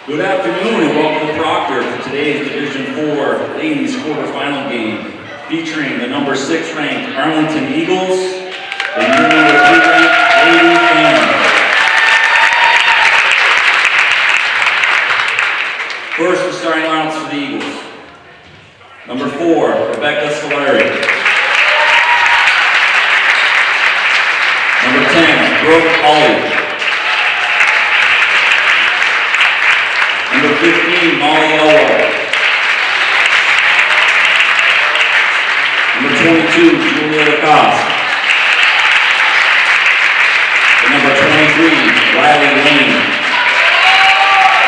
Good afternoon and welcome to Proctor for today's Division 4 ladies quarterfinal game featuring the number 6 ranked Arlington Eagles and the number 3 ranked Lady Phantoms. First, the starting lineups for the Eagles. Number 4, Rebecca Solari. Number 10, Brooke Hawley. Number 15, Molly Elwell. Number 22, Julia Lacoste. And number 23, Riley Lane.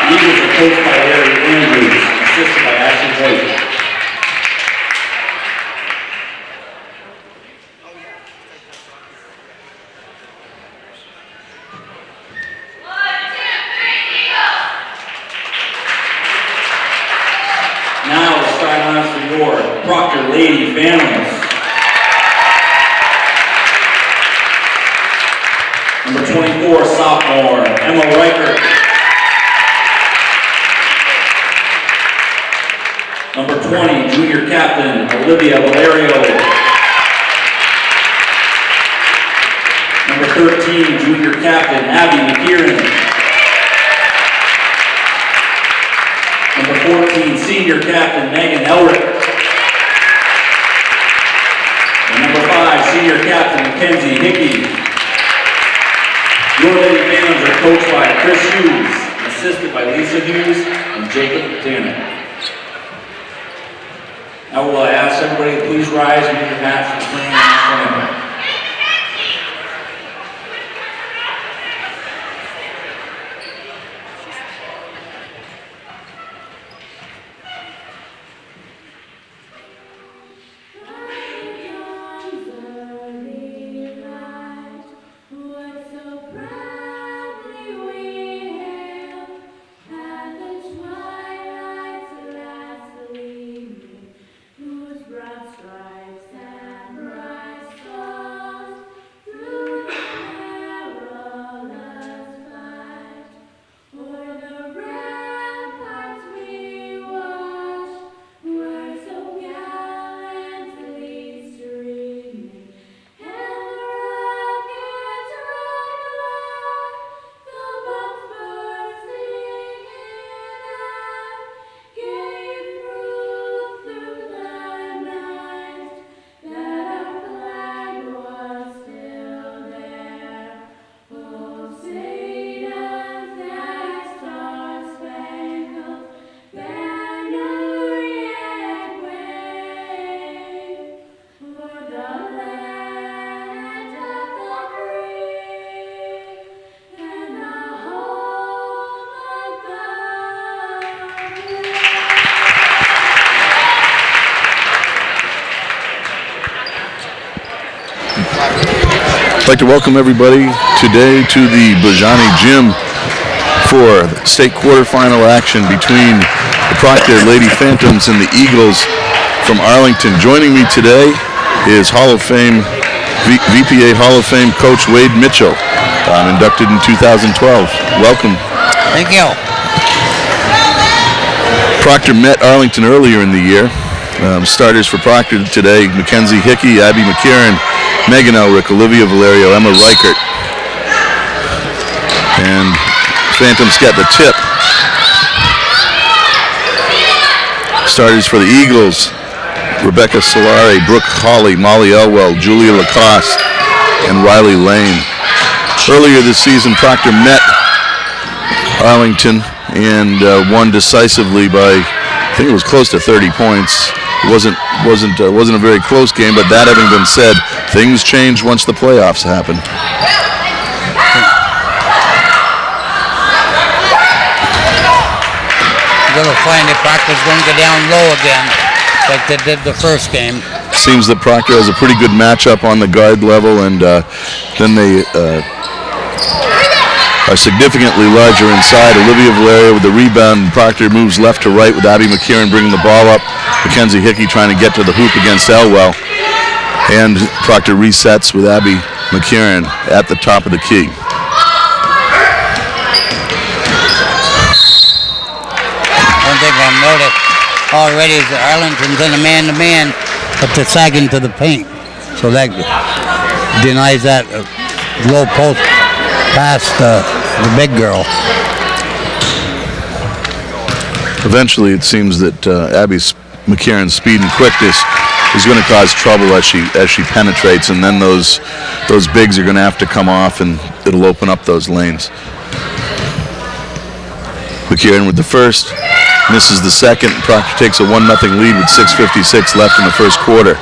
The Eagles are coached by Larry Andrews, assisted by Ashley White. Proctor Lady Phantoms. Number 24, sophomore, Emma Reichert. Number 20, junior captain, Olivia Valerio. Number 13, junior captain, Abby McKieran. Number 14, senior captain, Megan Elrick. Number 5, senior captain Mackenzie Hickey. Your Lady Phantoms are coached by Chris Hughes, assisted by Lisa Hughes and Jacob Tanner. Now will I ask everybody to please rise and get your hats for playing the national anthem. I'd like to welcome everybody today to the Bajani Gym for the state quarterfinal action between the Proctor Lady Phantoms and the Eagles from Arlington. Joining me today is Hall of Fame, VPA Hall of Fame coach Wade Mitchell, inducted in 2012. Welcome. Thank you. Proctor met Arlington earlier in the year. Starters for Proctor today, Mackenzie Hickey, Abby McKieran, Megan Elrick, Olivia Valerio, Emma Reichert. And Phantoms get the tip. Starters for the Eagles, Rebecca Solari, Brooke Hawley, Molly Elwell, Julia Lacoste, and Riley Lane. Earlier this season, Proctor met Arlington and won decisively by, I think it was close to 30 points. It wasn't a very close game, but that having been said, things changed once the playoffs happened. You're going to find that Proctor's going to go down low again, like they did the first game. Seems that Proctor has a pretty good matchup on the guard level, and then they are significantly larger inside. Olivia Valerio with the rebound. Proctor moves left to right with Abby McKieran bringing the ball up. Mackenzie Hickey trying to get to the hoop against Elwell. And Proctor resets with Abby McKieran at the top of the key. thing I've noticed already is that Arlington's in a man-to-man, but they're sagging to the paint. So that denies that low post past the big girl. Eventually, it seems that Abby McCarron's speed and quickness is going to cause trouble as she penetrates, and then those bigs are going to have to come off, and it'll open up those lanes. McCarron with the first, misses the second. Proctor takes a 1-0 lead with 6:56 left in the first quarter.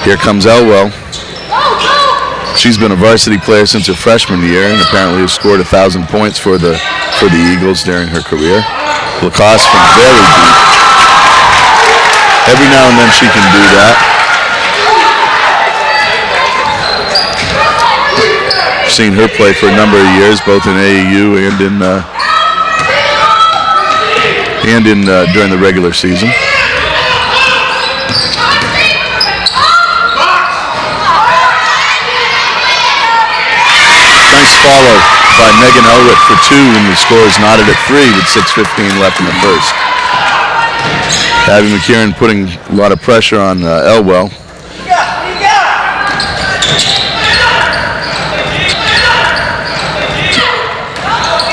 Here comes Elwell. She's been a varsity player since her freshman year, and apparently has scored 1,000 points for the Eagles during her career. Lacoste from very deep. Every now and then she can do that. I've seen her play for a number of years, both in AAU and during the regular season. Nice follow by Megan Elwitt for 2, and the score is knotted at 3 with 6:15 left in the first. Abby McCarron putting a lot of pressure on Elwell.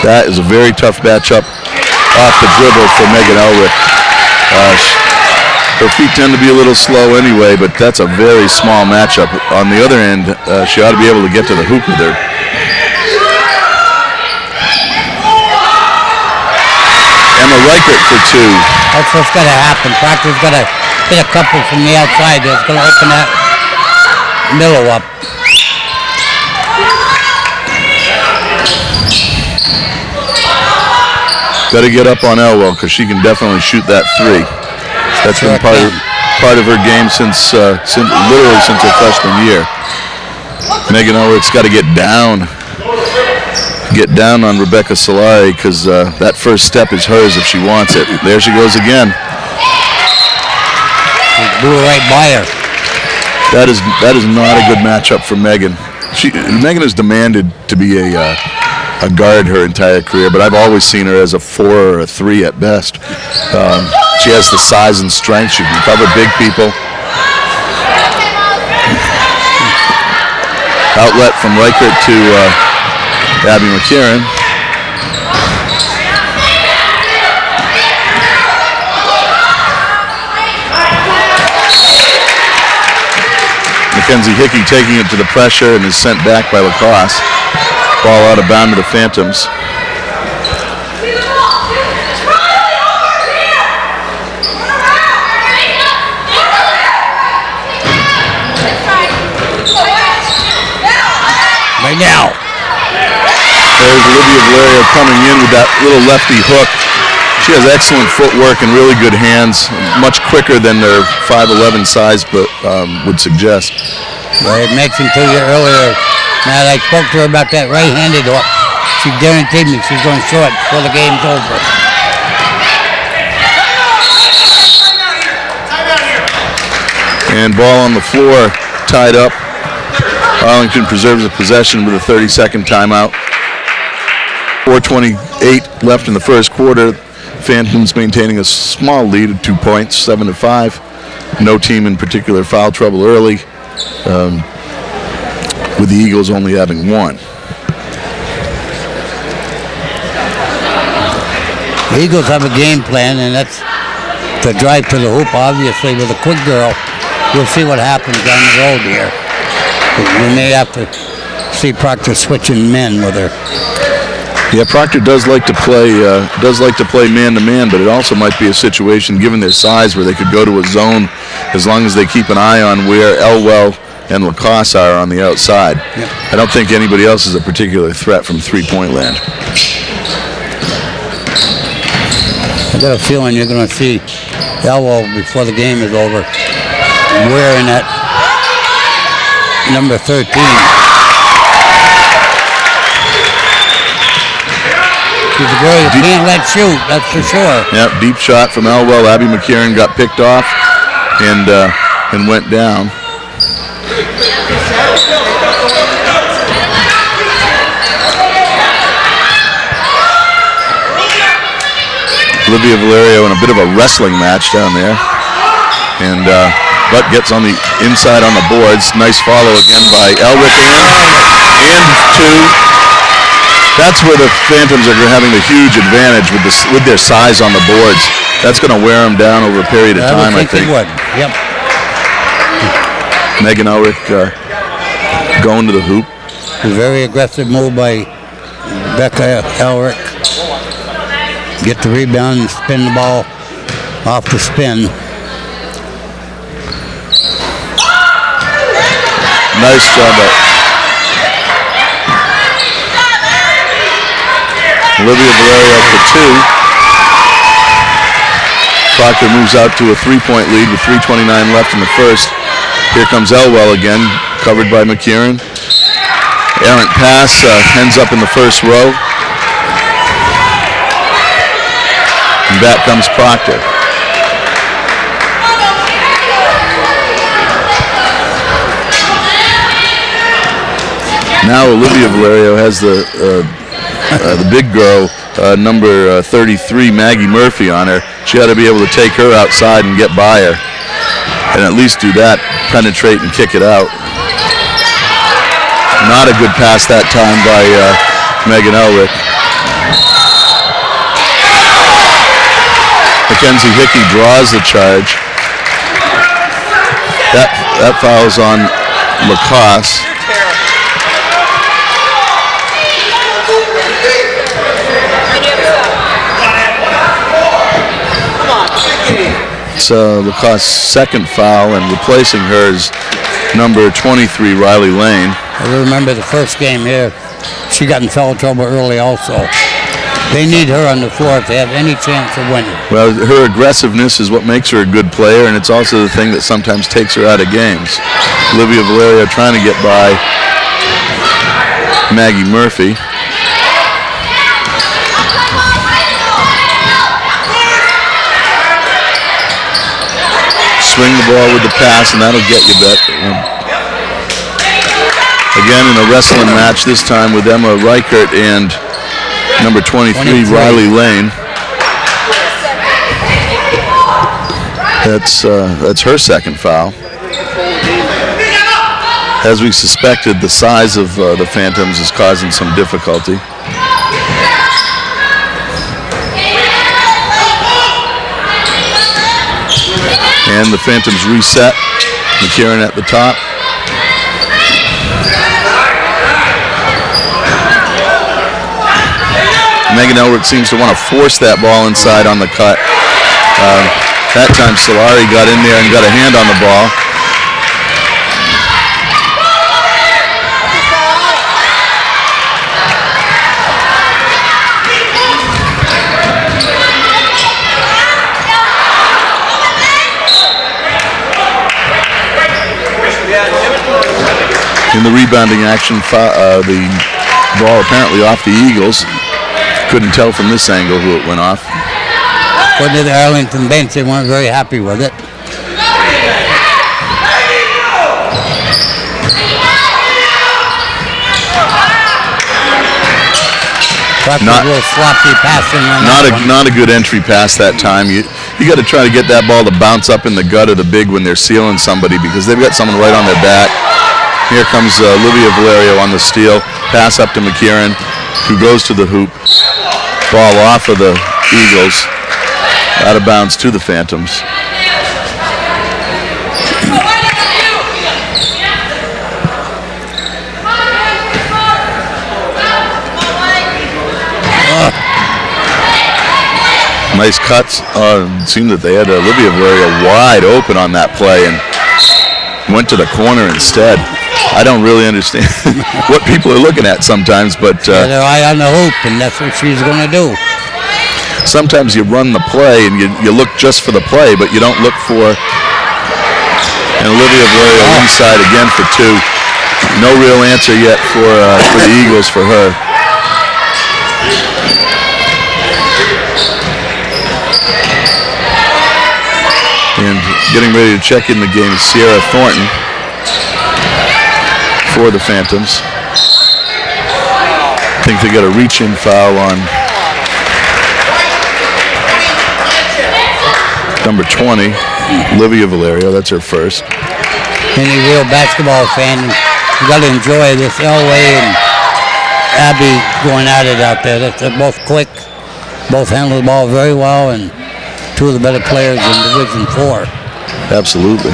That is a very tough matchup off the dribble for Megan Elwitt. Her feet tend to be a little slow anyway, but that's a very small matchup. On the other end, she ought to be able to get to the hoop with her. Emma Reichert for 2. That's what's got to happen. Proctor's got to hit a couple from the outside. That's going to open that middle up. Got to get up on Elwell because she can definitely shoot that 3. That's been part of her game since literally since her freshman year. Megan Elwitt's got to get down on Rebecca Solari because that first step is hers if she wants it. There she goes again. She blew right by her. That is not a good matchup for Megan. Megan has demanded to be a guard her entire career, but I've always seen her as a 4 or a 3 at best. She has the size and strength. She can cover big people. Outlet from Reichert to Abby McCarron. Mackenzie Hickey taking it to the pressure and is sent back by Lacoste. Ball out of bound to the Phantoms. Right now. There's Olivia Valerio coming in with that little lefty hook. She has excellent footwork and really good hands, much quicker than their 5'11" size would suggest. Well, it mentioned to you earlier, Matt, I spoke to her about that right-handed hook. She guaranteed me she's going to show it before the game's over. And ball on the floor, tied up. Arlington preserves the possession with a 30-second timeout. 4:28 left in the first quarter. Phantoms maintaining a small lead of 2 points, 7-5. No team in particular foul trouble early, with the Eagles only having 1. The Eagles have a game plan, and that's to drive to the hoop, obviously, with a quick girl. We'll see what happens down the road here. We may have to see Proctor switching men with her. Yeah, Proctor does like to play man-to-man, but it also might be a situation, given their size, where they could go to a zone as long as they keep an eye on where Elwell and Lacoste are on the outside. Yep. I don't think anybody else is a particular threat from three-point land. I got a feeling you're going to see Elwell before the game is over wearing that number 13. She's a girl you can't let shoot, that's for sure. Yep, deep shot from Elwell. Abby McCarron got picked off and went down. Olivia Valerio in a bit of a wrestling match down there. And Butt gets on the inside on the boards. Nice follow again by Elric and two. That's where the Phantoms are having a huge advantage with their size on the boards. That's going to wear them down over a period of time, I think. It would. Yep. Megan Elric going to the hoop. A very aggressive move by Becca Elric. Get the rebound and spin the ball off the spin. Nice job by Olivia Valerio for two. Proctor moves out to a 3-point lead with 3:29 left in the first. Here comes Elwell again, covered by McKieran. Errant pass ends up in the first row. And back comes Proctor. Now Olivia Valerio has the big girl, number 33, Maggie Murphy, on her. She ought to be able to take her outside and get by her. And at least do that, penetrate and kick it out. Not a good pass that time by Megan Elric. Mackenzie Hickey draws the charge. That fouls on Lacoste. It's Lacoste's second foul, and replacing her is number 23, Riley Lane. I remember the first game here. She got in foul trouble early also. They need her on the floor if they have any chance of winning. Well, her aggressiveness is what makes her a good player, and it's also the thing that sometimes takes her out of games. Olivia Valerio trying to get by Maggie Murphy. Swing the ball with the pass, and that'll get you back. Again in a wrestling match, this time with Emma Reichert and number 23, Riley Lane. That's her second foul. As we suspected, the size of the Phantoms is causing some difficulty. And the Phantoms reset. McKieran at the top. Megan Elric seems to want to force that ball inside on the cut. That time Solari got in there and got a hand on the ball. In the rebounding action, the ball apparently off the Eagles. Couldn't tell from this angle who it went off. According to the Arlington bench, they weren't very happy with it. Not a little sloppy passing on not a good entry pass that time. You got to try to get that ball to bounce up in the gut of the big when they're sealing somebody, because they've got someone right on their back. Here comes Olivia Valerio on the steal. Pass up to McKieran, who goes to the hoop. Ball off of the Eagles. Out of bounds to the Phantoms. Nice cuts. It seemed that they had Olivia Valerio wide open on that play and went to the corner instead. I don't really understand what people are looking at sometimes, but their eye on the hoop, and that's what she's going to do. Sometimes you run the play and you look just for the play, but you don't look for. And Olivia Valerio inside again for two. No real answer yet for the Eagles for her. And getting ready to check in the game is Sierra Thornton for the Phantoms. I think they got a reach-in foul on Number 20, Olivia Valerio. That's her first. Any real basketball fan, you got to enjoy this Elway and Abby going at it out there. They're both quick, both handle the ball very well, and two of the better players in Division 4. Absolutely.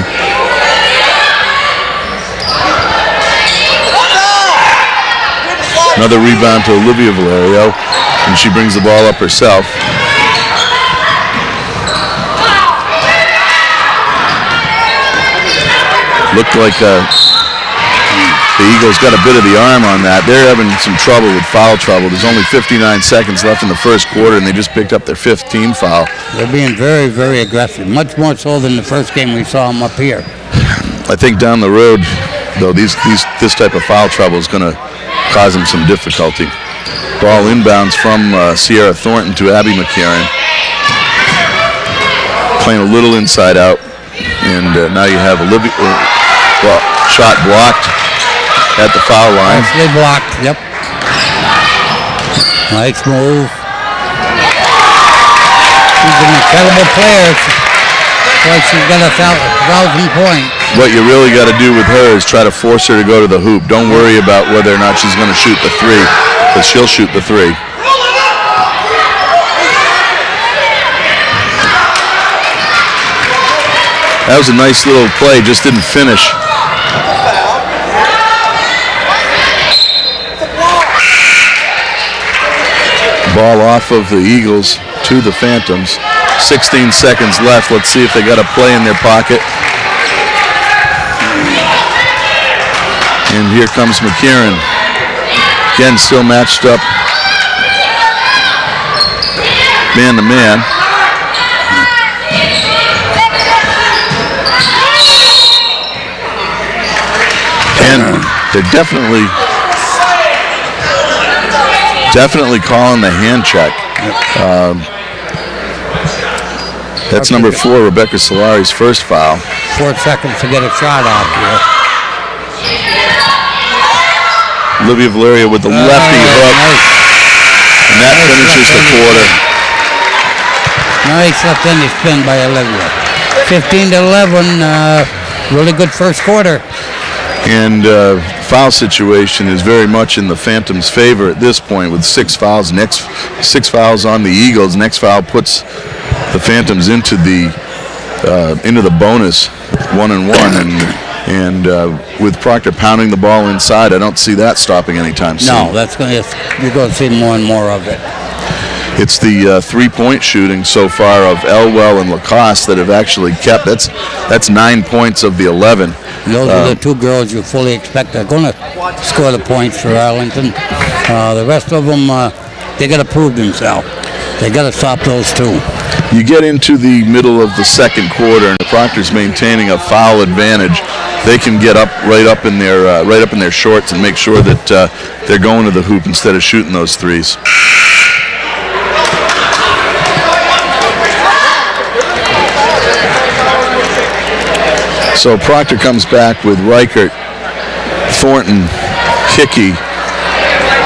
Another rebound to Olivia Valerio, and she brings the ball up herself. Looked like the Eagles got a bit of the arm on that. They're having some trouble with foul trouble. There's only 59 seconds left in the first quarter, and they just picked up their 5th team foul. They're being very, very aggressive, much more so than the first game we saw them up here. I think down the road, though, this type of foul trouble is going to cause them some difficulty. Ball inbounds from Sierra Thornton to Abby McCarron. Playing a little inside out, and now you have Olivia. Shot blocked at the foul line. Nicely blocked, yep. Nice move. She's an incredible player. Like she's got 1,000 points. What you really got to do with her is try to force her to go to the hoop. Don't worry about whether or not she's going to shoot the 3, because she'll shoot the 3. That was a nice little play, just didn't finish. Ball off of the Eagles to the Phantoms. 16 seconds left. Let's see if they got a play in their pocket. And here comes McCarron. Again, still matched up man to man. And they're definitely calling the hand check. That's number 4, Rebecca Solari's first foul. 4 seconds to get a shot off here. Olivia Valerio with the lefty hook. Nice. And that finishes the quarter. Nice left-handed spin by Olivia. 15-11, really good first quarter. And foul situation is very much in the Phantoms' favor at this point with 6 fouls. Next 6 fouls on the Eagles. Next foul puts the Phantoms into the bonus 1-1, and with Proctor pounding the ball inside, I don't see that stopping anytime soon. No, you're going to see more and more of it. It's the 3-point shooting so far of Elwell and Lacoste that have actually kept. That's 9 points of the 11. Those are the 2 girls you fully expect are going to score the points for Arlington. The rest of them, they got to prove themselves. They got to stop those 2. You get into the middle of the second quarter, and Proctor's maintaining a foul advantage. They can get right up in their shorts and make sure that they're going to the hoop instead of shooting those 3s. So Proctor comes back with Reichert, Thornton, Hickey,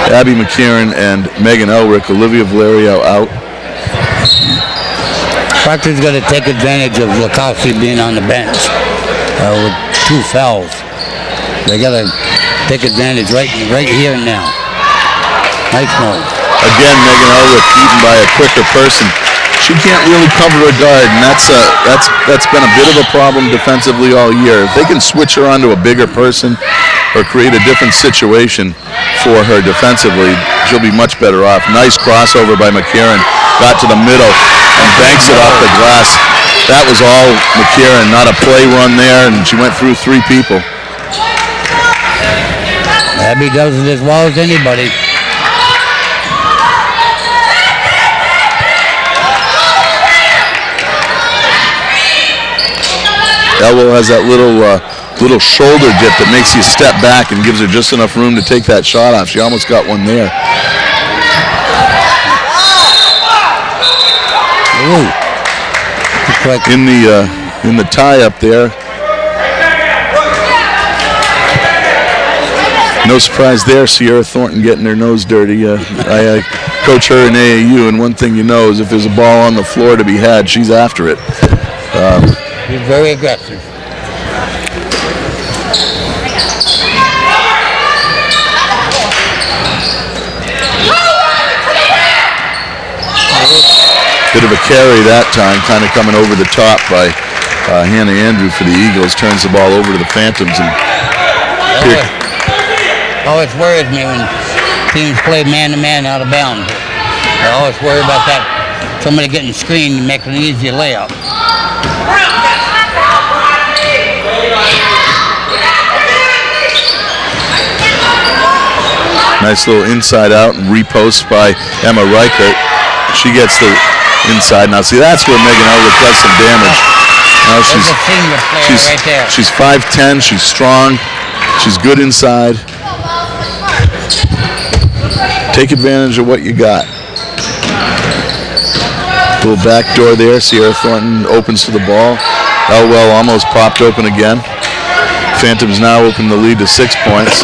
Abby McCarron, and Megan Elrick. Olivia Valerio out. Proctor's going to take advantage of Lacoste being on the bench with 2 fouls. They got to take advantage right here and now. Nice move. Again, Megan Elrick beaten by a quicker person. She can't really cover a guard, and that's been a bit of a problem defensively all year. If they can switch her onto a bigger person or create a different situation for her defensively, she'll be much better off. Nice crossover by McCarron. Got to the middle and banks it off the glass. That was all McCarron, not a play run there, and she went through 3 people. Abby does it as well as anybody. Elwell has that little shoulder dip that makes you step back and gives her just enough room to take that shot off. She almost got one there. Ooh. In the tie up there. No surprise there, Sierra Thornton getting her nose dirty. I coach her in AAU, and one thing you know is if there's a ball on the floor to be had, she's after it. He's very aggressive. Bit of a carry that time, kind of coming over the top by Hannah Andrew for the Eagles. Turns the ball over to the Phantoms. And always worries me when teams play man-to-man out of bounds. I always worry about that. Somebody getting screened and making an easy layup. Nice little inside out and repost by Emma Reichert. She gets the inside. Now see, that's where Megan Elwood does some damage. Now she's 5'10", she's strong, she's good inside. Take advantage of what you got. Little back door there. Sierra Thornton opens to the ball. Elwell almost popped open again. Phantoms now open the lead to 6 points.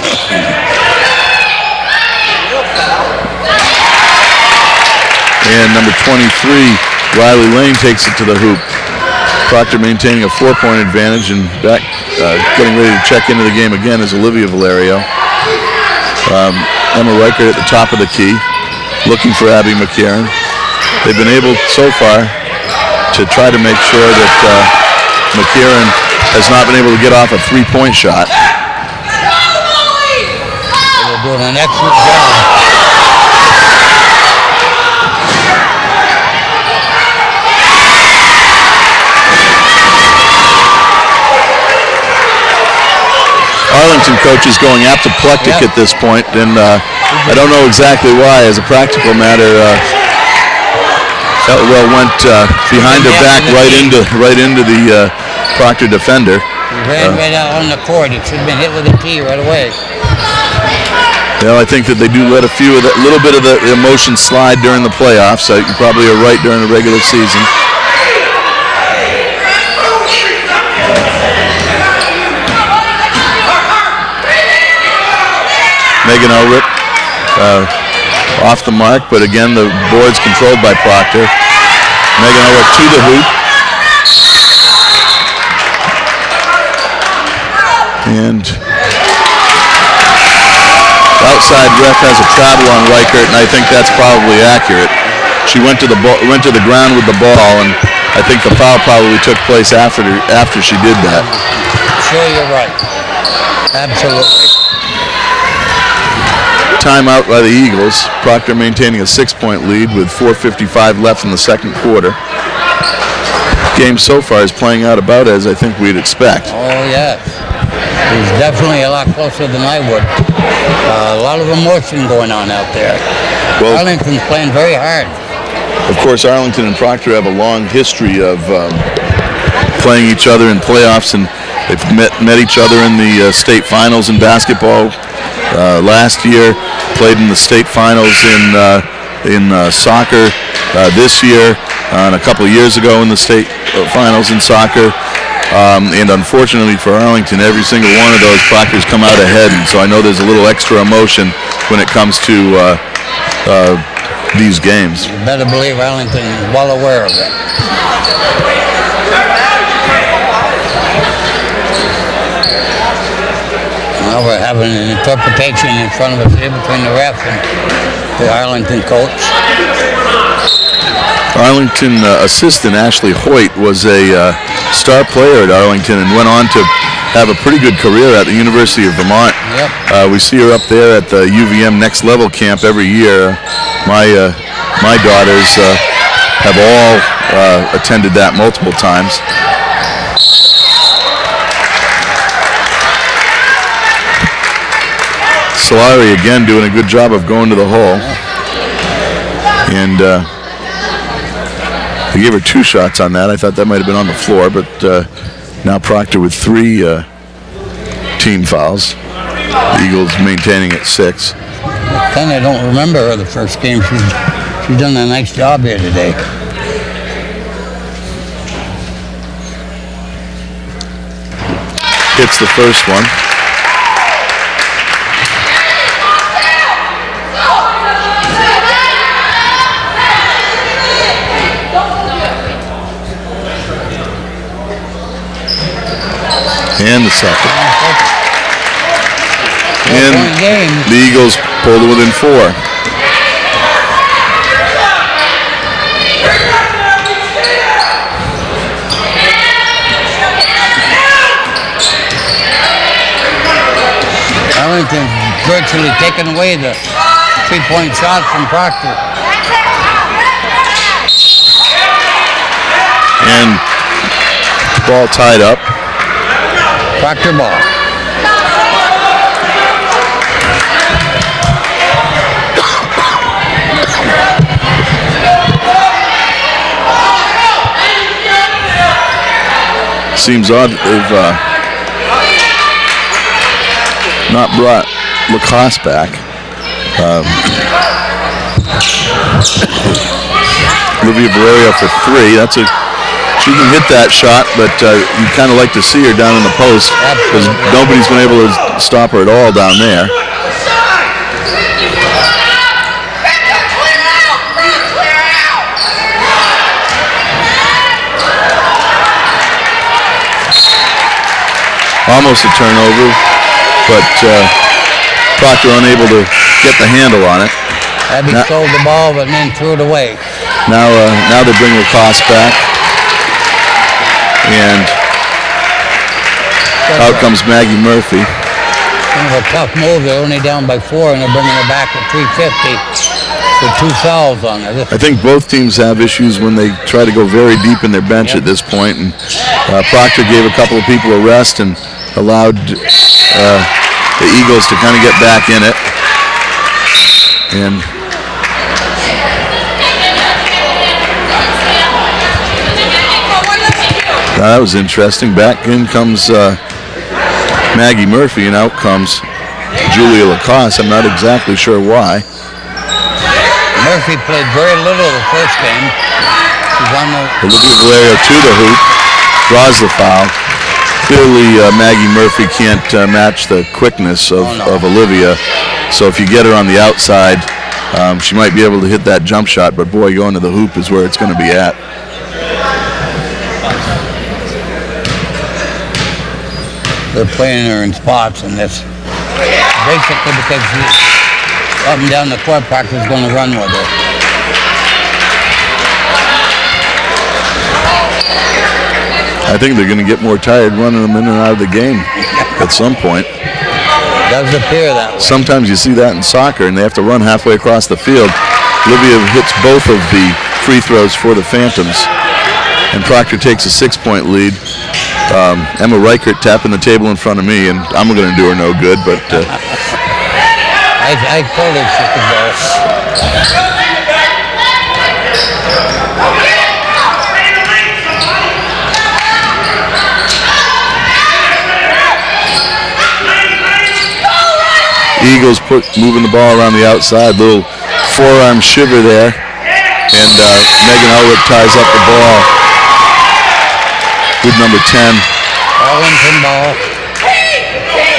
And number 23, Riley Lane, takes it to the hoop. Proctor maintaining a 4-point advantage, and back getting ready to check into the game again is Olivia Valerio. Emma Reichert at the top of the key, looking for Abby McCarron. They've been able so far to try to make sure that McCarron has not been able to get off a 3-point shot. They're doing an excellent job. Arlington coach is going apoplectic at this point, and I don't know exactly why. As a practical matter, Elwell went behind her back right into the Proctor defender. He ran right out on the court. It should have been hit with a tee right away. Well, I think that they do let a little bit of the emotion slide during the playoffs. So you probably are right during the regular season. Megan Elrick off the mark, but again the board's controlled by Proctor. Megan Elrick to the hoop. And outside ref has a travel on Reichert, and I think that's probably accurate. She went to the ground with the ball, and I think the foul probably took place after she did that. Sure, you're right. Absolutely. Timeout by the Eagles. Proctor maintaining a 6-point lead with 4:55 left in the second quarter. Game so far is playing out about as I think we'd expect. Oh, yes. He's definitely a lot closer than I would. A lot of emotion going on out there. Well, Arlington's playing very hard. Of course, Arlington and Proctor have a long history of playing each other in playoffs, and they've met each other in the state finals in basketball. Last year, played in the state finals in soccer. This year, and a couple of years ago in the state finals in soccer. And unfortunately for Arlington, every single one of those Proctors come out ahead, and so I know there's a little extra emotion when it comes to these games. You better believe Arlington is well aware of it. Well, we're having an interpretation in front of us here between the ref and the Arlington coach. Arlington assistant Ashley Hoyt was a star player at Arlington and went on to have a pretty good career at the University of Vermont. Yep. We see her up there at the UVM Next Level camp every year. My daughters have all attended that multiple times. Solari again doing a good job of going to the hole. And they gave her 2 shots on that. I thought that might have been on the floor, but now Proctor with 3 team fouls. The Eagles maintaining at 6. Kind of don't remember her the first game. She's done a nice job here today. Hits the first one. And the second. And One game. the Eagles pulled it within 4. Arlington virtually taking away the 3-point shots from Proctor. And ball tied up. Proctor ball. Seems odd that they've not brought Lacoste back. Olivia Valerio for 3. She can hit that shot, but you kind of like to see her down in the post because nobody's been able to stop her at all down there. Almost a turnover, but Proctor unable to get the handle on it. Abby stole the ball but then threw it away. Now they bring Lacoste back. And out comes Maggie Murphy. Kind of a tough move. They're only down by 4 and they're bringing her back at 350 with 2 fouls on her. I think both teams have issues when they try to go very deep in their bench at this point. And Proctor gave a couple of people a rest and allowed the Eagles to kind of get back in it. And that was interesting. Back in comes Maggie Murphy, and out comes Julia Lacoste. I'm not exactly sure why. Murphy played very little the first game. She's on the... Olivia Valerio to the hoop, draws the foul. Clearly, Maggie Murphy can't match the quickness of Olivia. So if you get her on the outside, she might be able to hit that jump shot. But boy, going to the hoop is where it's going to be at. They're playing her in spots, and that's basically because she's up and down the court. Proctor's going to run with her. I think they're going to get more tired running them in and out of the game at some point. Does appear that way. Sometimes you see that in soccer, and they have to run halfway across the field. Olivia hits both of the free throws for the Phantoms, and Proctor takes a 6-point lead. Emma Reichert tapping the table in front of me, and I'm going to do her no good, but... I told her she could go. Eagles moving the ball around the outside, little forearm shiver there, and Megan Elwick ties up the ball with number 10. Arlington ball.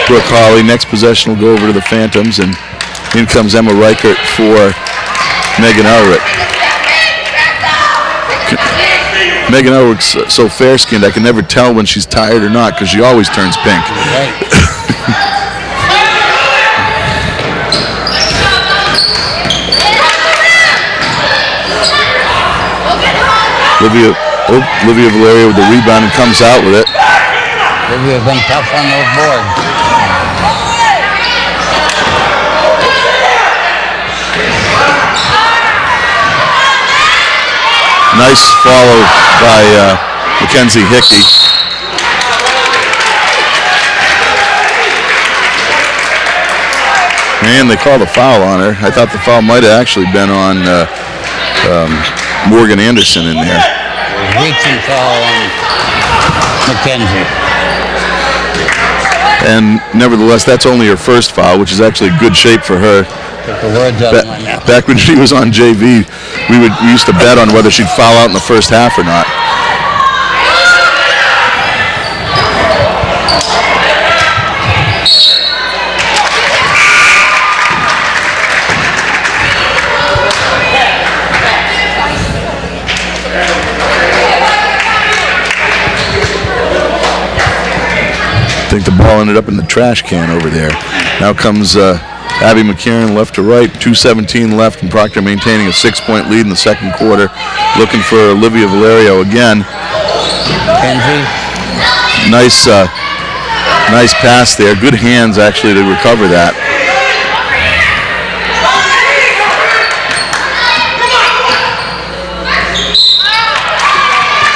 Brooke Hawley. Next possession will go over to the Phantoms, and in comes Emma Reichert for Megan Elwick. Megan Elwick's so fair-skinned, I can never tell when she's tired or not because she always turns pink. Right. Olivia Valerio with the rebound and comes out with it. Olivia's been tough on those boards. Nice follow by Mackenzie Hickey. And they called a foul on her. I thought the foul might have actually been on Morgan Anderson in there. Reaching foul on Mackenzie. And nevertheless, that's only her first foul, which is actually good shape for her. Took the words out of my mouth. Back when she was on JV, we used to bet on whether she'd foul out in the first half or not. think the ball ended up in the trash can over there. Now comes Abby McCarron left to right, 2:17 left, and Proctor maintaining a 6-point lead in the second quarter. Looking for Olivia Valerio again. Nice pass there. Good hands actually to recover that.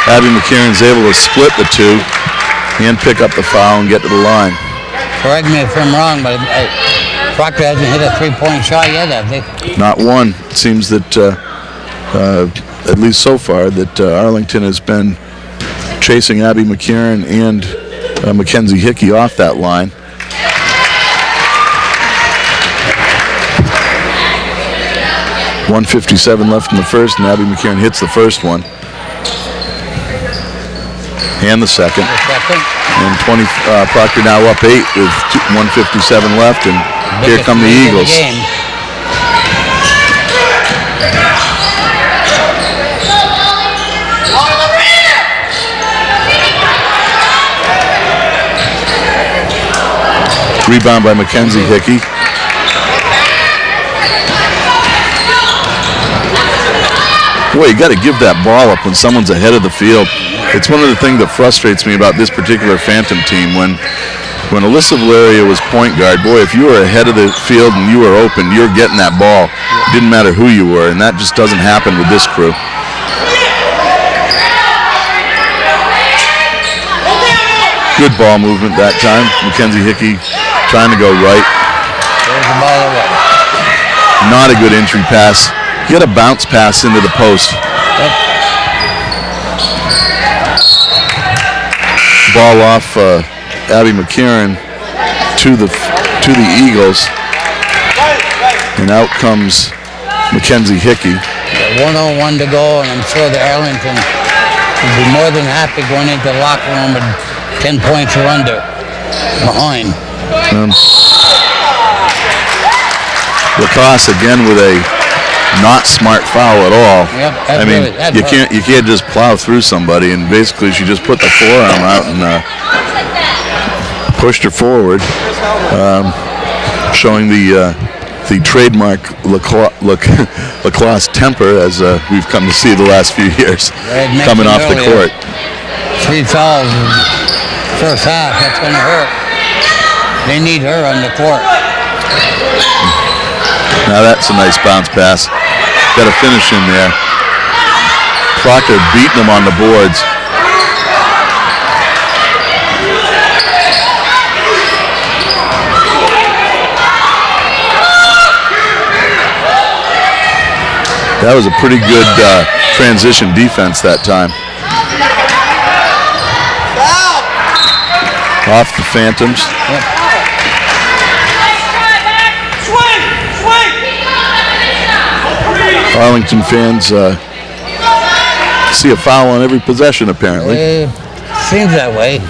Abby McCarron's able to split the two and pick up the foul and get to the line. Correct me if I'm wrong, but Proctor hasn't hit a 3-point shot yet, have they? Not one. It seems that, at least so far, that Arlington has been chasing Abby McCarron and Mackenzie Hickey off that line. .157 left in the first, and Abby McCarron hits the first one. And the second. And Proctor now up 8 with 1:57 left, and here come the Eagles. Rebound by Mackenzie Hickey. Boy, you got to give that ball up when someone's ahead of the field. It's one of the things that frustrates me about this particular Phantom team. When Alyssa Valeria was point guard, boy, if you were ahead of the field and you were open, you're getting that ball. It didn't matter who you were, and that just doesn't happen with this crew. Good ball movement that time. Mackenzie Hickey trying to go right. There's the ball away. Not a good entry pass. Get a bounce pass into the post. Ball off Abby McCarron to the Eagles, and out comes Mackenzie Hickey. 1:01 to go, and I'm sure the Arlington will be more than happy going into the locker room with 10 points or under behind. Lacoste again with a not smart foul at all. Yep, I mean, you can't just plow through somebody, and basically she just put the forearm out and pushed her forward, showing the trademark Lacoste temper, as we've come to see the last few years, coming off the court. 3 fouls in the first half. That's going to hurt. They need her on the court. Now that's a nice bounce pass. Got a finish in there. Proctor beating them on the boards. That was a pretty good transition defense that time. Off the Phantoms. Yep. Arlington fans see a foul on every possession, apparently. Seems that way.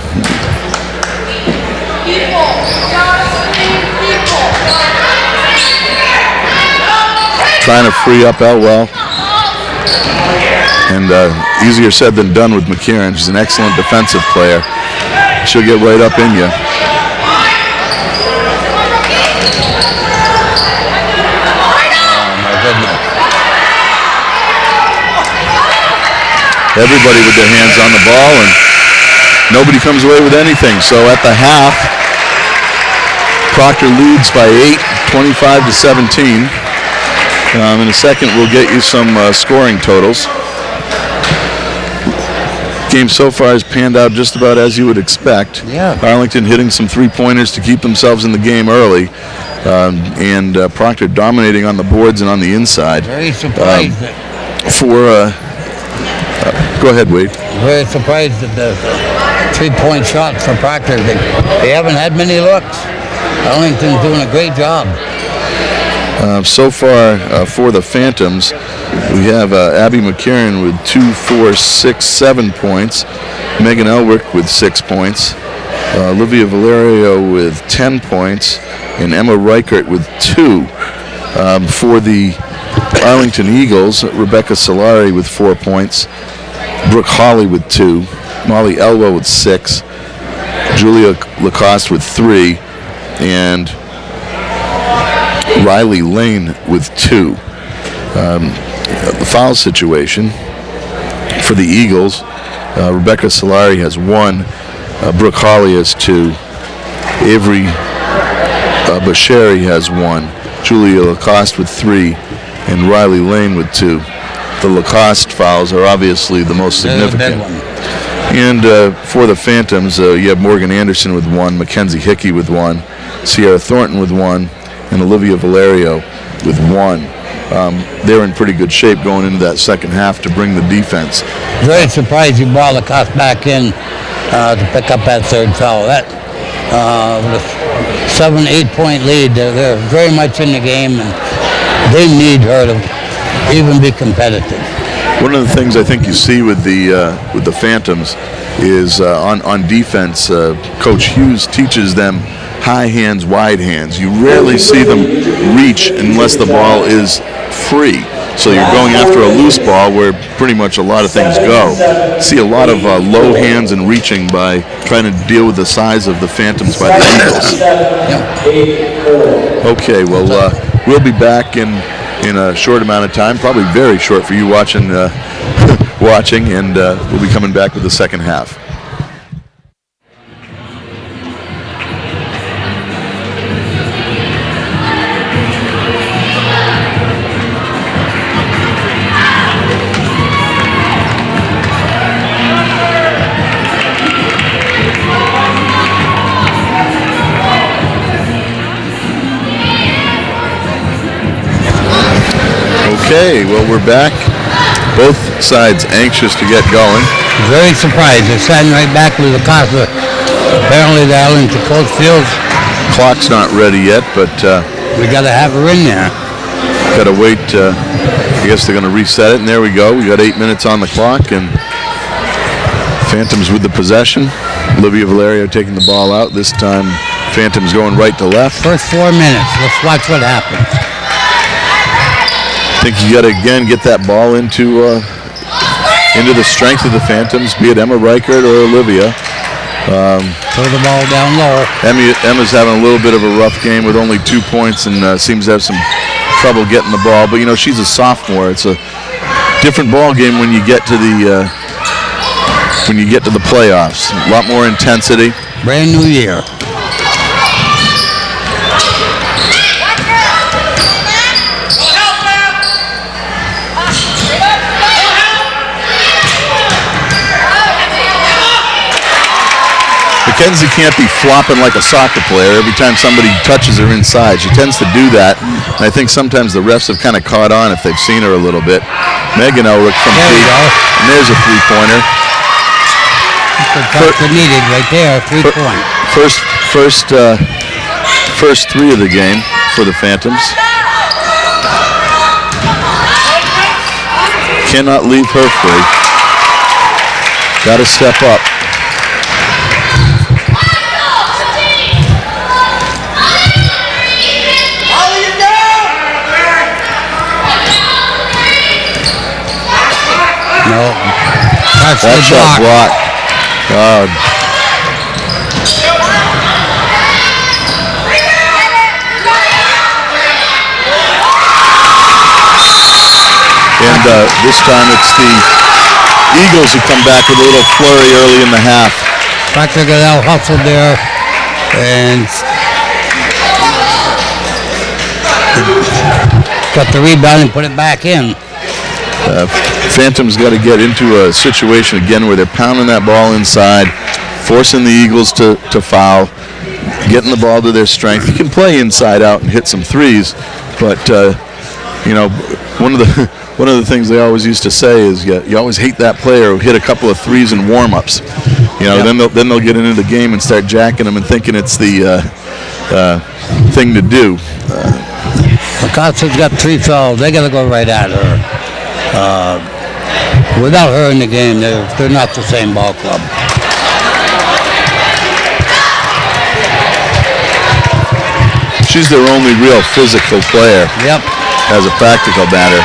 Trying to free up Elwell. And easier said than done with McCarron. She's an excellent defensive player. She'll get right up in you. Everybody with their hands on the ball, and nobody comes away with anything. So at the half, Proctor leads by 8, 25-17. In a second, we'll get you some scoring totals. Game so far has panned out just about as you would expect. Yeah. Arlington hitting some 3-pointers to keep themselves in the game early, and Proctor dominating on the boards and on the inside. Very surprised. Go ahead, Wade. Very surprised at the 3-point shot for Proctor. They haven't had many looks. Arlington's doing a great job. So far for the Phantoms, we have Abby McCarron with 2, 4, 6, 7 points. Megan Elwick with 6 points. Olivia Valerio with 10 points. And Emma Reichert with 2. For the Arlington Eagles, Rebecca Solari with 4 points. Brooke Hawley with 2. Molly Elwell with 6. Julia Lacoste with 3, and Riley Lane with 2. The foul situation for the Eagles, Rebecca Solari has 1, Brooke Hawley has 2, Avery Basheri has 1, Julia Lacoste with 3, and Riley Lane with 2. The Lacoste fouls are obviously the most significant. And for the Phantoms, you have Morgan Anderson with 1, Mackenzie Hickey with 1, Sierra Thornton with 1, and Olivia Valerio with 1. They're in pretty good shape going into that second half to bring the defense. Very surprised you brought Lacoste back in to pick up that third foul. That with a 7-8 point lead, they're very much in the game, and they need her to even be competitive. One of the things I think you see with the Phantoms is on defense, Coach Hughes teaches them high hands, wide hands. You rarely see them reach unless the ball is free. So you're going after a loose ball where pretty much a lot of things go. See a lot of low hands and reaching by trying to deal with the size of the Phantoms by the Eagles. Okay, well, we'll be back in a short amount of time, probably very short for you watching, and we'll be coming back with the second half. Okay, well, we're back. Both sides anxious to get going. Very surprised. They're standing right back with Lacoste. Apparently the Arlington Coach Fields. Clock's not ready yet, but we got to have her in there. Got to wait. I guess they're going to reset it, and there we go. We got 8 minutes on the clock, and Phantoms with the possession. Olivia Valerio taking the ball out. This time, Phantoms going right to left. First 4 minutes. Let's watch what happens. I think you got to, again, get that ball into the strength of the Phantoms, be it Emma Reichert or Olivia. Throw the ball down low. Emma's having a little bit of a rough game with only 2 points and seems to have some trouble getting the ball. But, you know, she's a sophomore. It's a different ball game when you get to the playoffs. A lot more intensity. Brand new year. Mackenzie can't be flopping like a soccer player every time somebody touches her inside. She tends to do that, and I think sometimes the refs have kind of caught on if they've seen her a little bit. Megan Elrick from there deep, and there's a three-pointer. Needed right there, 3-point. First 3 of the game for the Phantoms. Cannot leave her free. Got to step up. No. That shot blocked. God. And this time it's the Eagles who come back with a little flurry early in the half. Proctor got out hustled there and got the rebound and put it back in. Phantoms got to get into a situation again where they're pounding that ball inside, forcing the Eagles to foul, getting the ball to their strength. You can play inside out and hit some threes, but you know, one of the things they always used to say is you always hate that player who hit a couple of threes in warm-ups. You know, yep. then they'll get into the game and start jacking them and thinking it's the thing to do. Lacoste's got 3 fouls. They got to go right at her. Without her in the game, they're not the same ball club. She's their only real physical player. Yep. As a practical matter.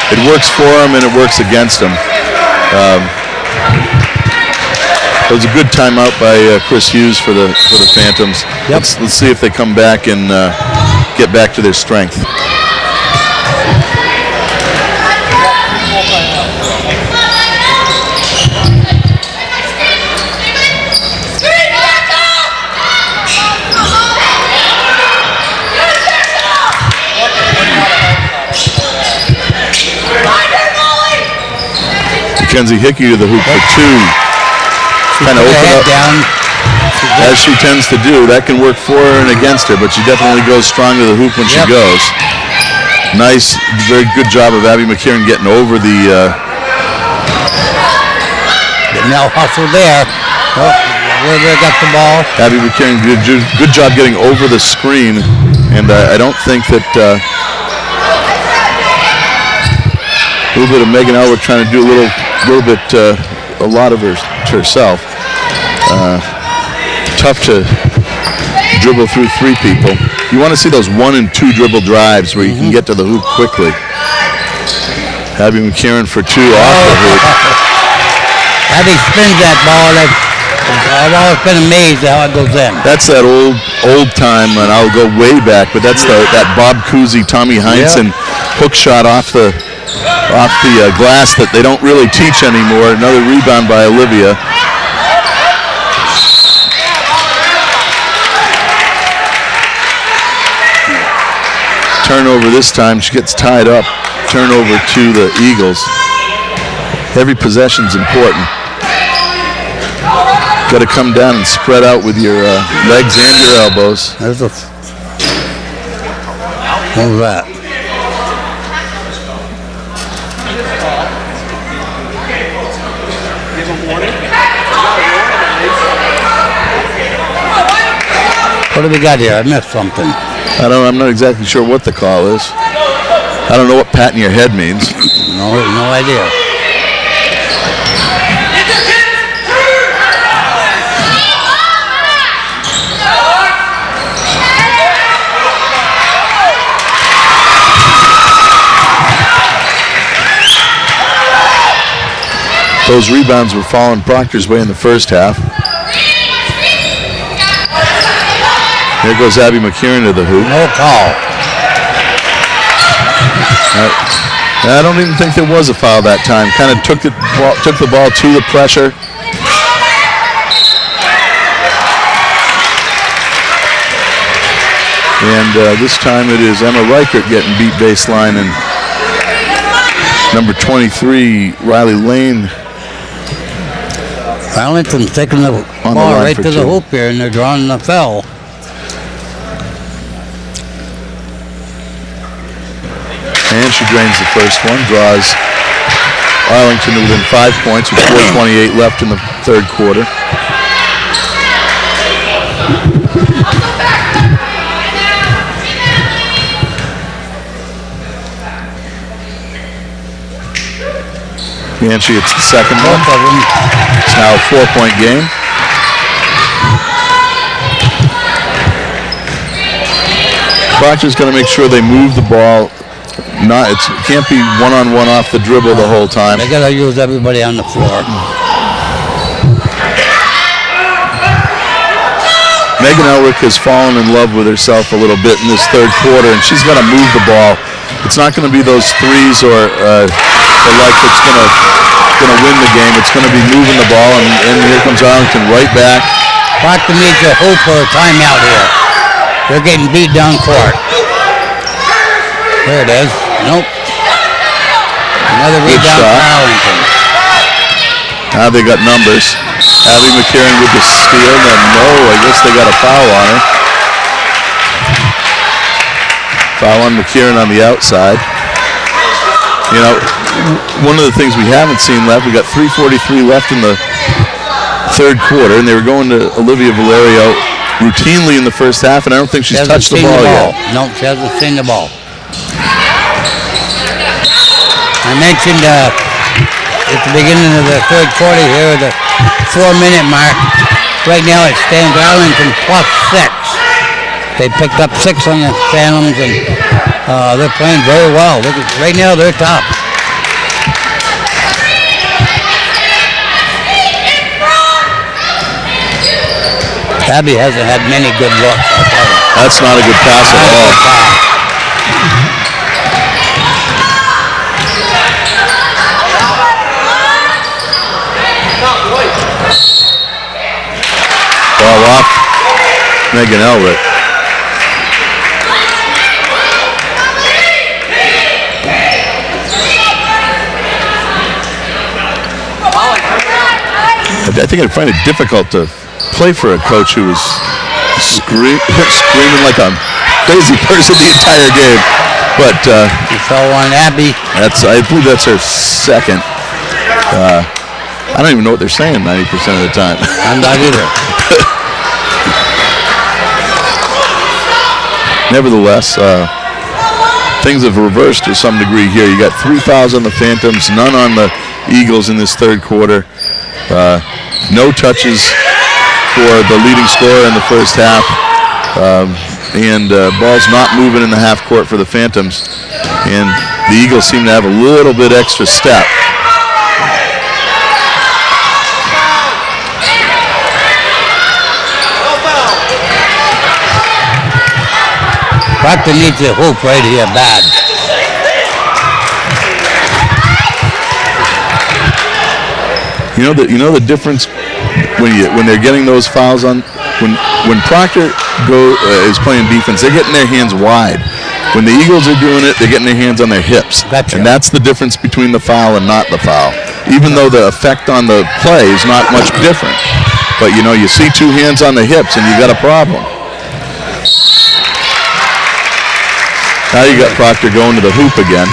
It works for them and it works against them. It was a good timeout by Chris Hughes for the Phantoms. Yep. Let's see if they come back and get back to their strength. Mackenzie Hickey to the hoop for two. Kind of open up down. as she tends to do. That can work for her and against her, but she definitely goes strong to the hoop when she goes. Nice, very good job of Abby McKieran getting over the. Now hustle there. Oh, where they got the ball. Abby McKieran good job getting over the screen, and I don't think that. A little bit of Megan Elwick trying to do a lot of herself. Tough to dribble through three people. You want to see those 1 and 2 dribble drives where you can get to the hoop quickly. Abby McKieran for two off the hoop. Abby spins that ball. I've always been amazed at how it goes in. That's that old time, and I'll go way back, but that's that Bob Cousy, Tommy Heinsohn hook shot off the glass that they don't really teach anymore. Another rebound by Olivia. Turnover this time. She gets tied up. Turnover to the Eagles. Every possession's important. Got to come down and spread out with your legs and your elbows. What was that? What do we got here? I missed something. I'm not exactly sure what the call is. I don't know what patting your head means. No idea. Those rebounds were falling Proctor's way in the first half. There goes Abby McKieran to the hoop. No call. I don't even think there was a foul that time. Kind of took the ball to the pressure. And this time it is Emma Reichert getting beat baseline, and number 23, Riley Lane. Arlington's taking the ball right to the hoop here, and they're drawing the foul. And she drains the first one, draws Arlington to within 5 points with 4:28 left in the third quarter. And she hits the second one. It's now a 4-point game. Proctor's going to make sure they move the ball. It can't be one-on-one off the dribble the whole time. They got to use everybody on the floor. Megan Elwick has fallen in love with herself a little bit in this third quarter, and she's going to move the ball. It's not going to be those threes or the like that's going to win the game. It's going to be moving the ball, and here comes Arlington right back. Proctor needs a hoop or a timeout here. They're getting beat down court. There it is. Nope. Another rebound for Arlington. Now they got numbers. Abby McKieran with the steal. Then no, I guess they got a foul on her. Foul on McKieran on the outside. You know, one of the things we haven't seen left, we got 3:43 left in the third quarter, and they were going to Olivia Valerio routinely in the first half, and I don't think she's touched the ball yet. No, she hasn't seen the ball. I mentioned at the beginning of the third quarter here, the 4-minute mark. Right now it stands Arlington +6. They picked up 6 on the Phantoms, and they're playing very well. Right now they're top. Abby hasn't had many good looks. That's not a good pass at all. Ball off Megan Elrick. I think I'd find it difficult to play for a coach who was screaming like a crazy person the entire game. But you saw one, Abby. I believe that's her second. I don't even know what they're saying 90% of the time. I'm not either. Nevertheless, things have reversed to some degree here. You got 3 fouls on the Phantoms, none on the Eagles in this third quarter. No touches for the leading scorer in the first half. And ball's not moving in the half court for the Phantoms. And the Eagles seem to have a little bit extra step. Proctor needs a hoop right here bad. You know the difference when they're getting those fouls on when Proctor is playing defense, they're getting their hands wide. When the Eagles are doing it, they're getting their hands on their hips. Gotcha. And that's the difference between the foul and not the foul. Even though the effect on the play is not much different. But you see 2 hands on the hips and you got a problem. Now you got Proctor going to the hoop again.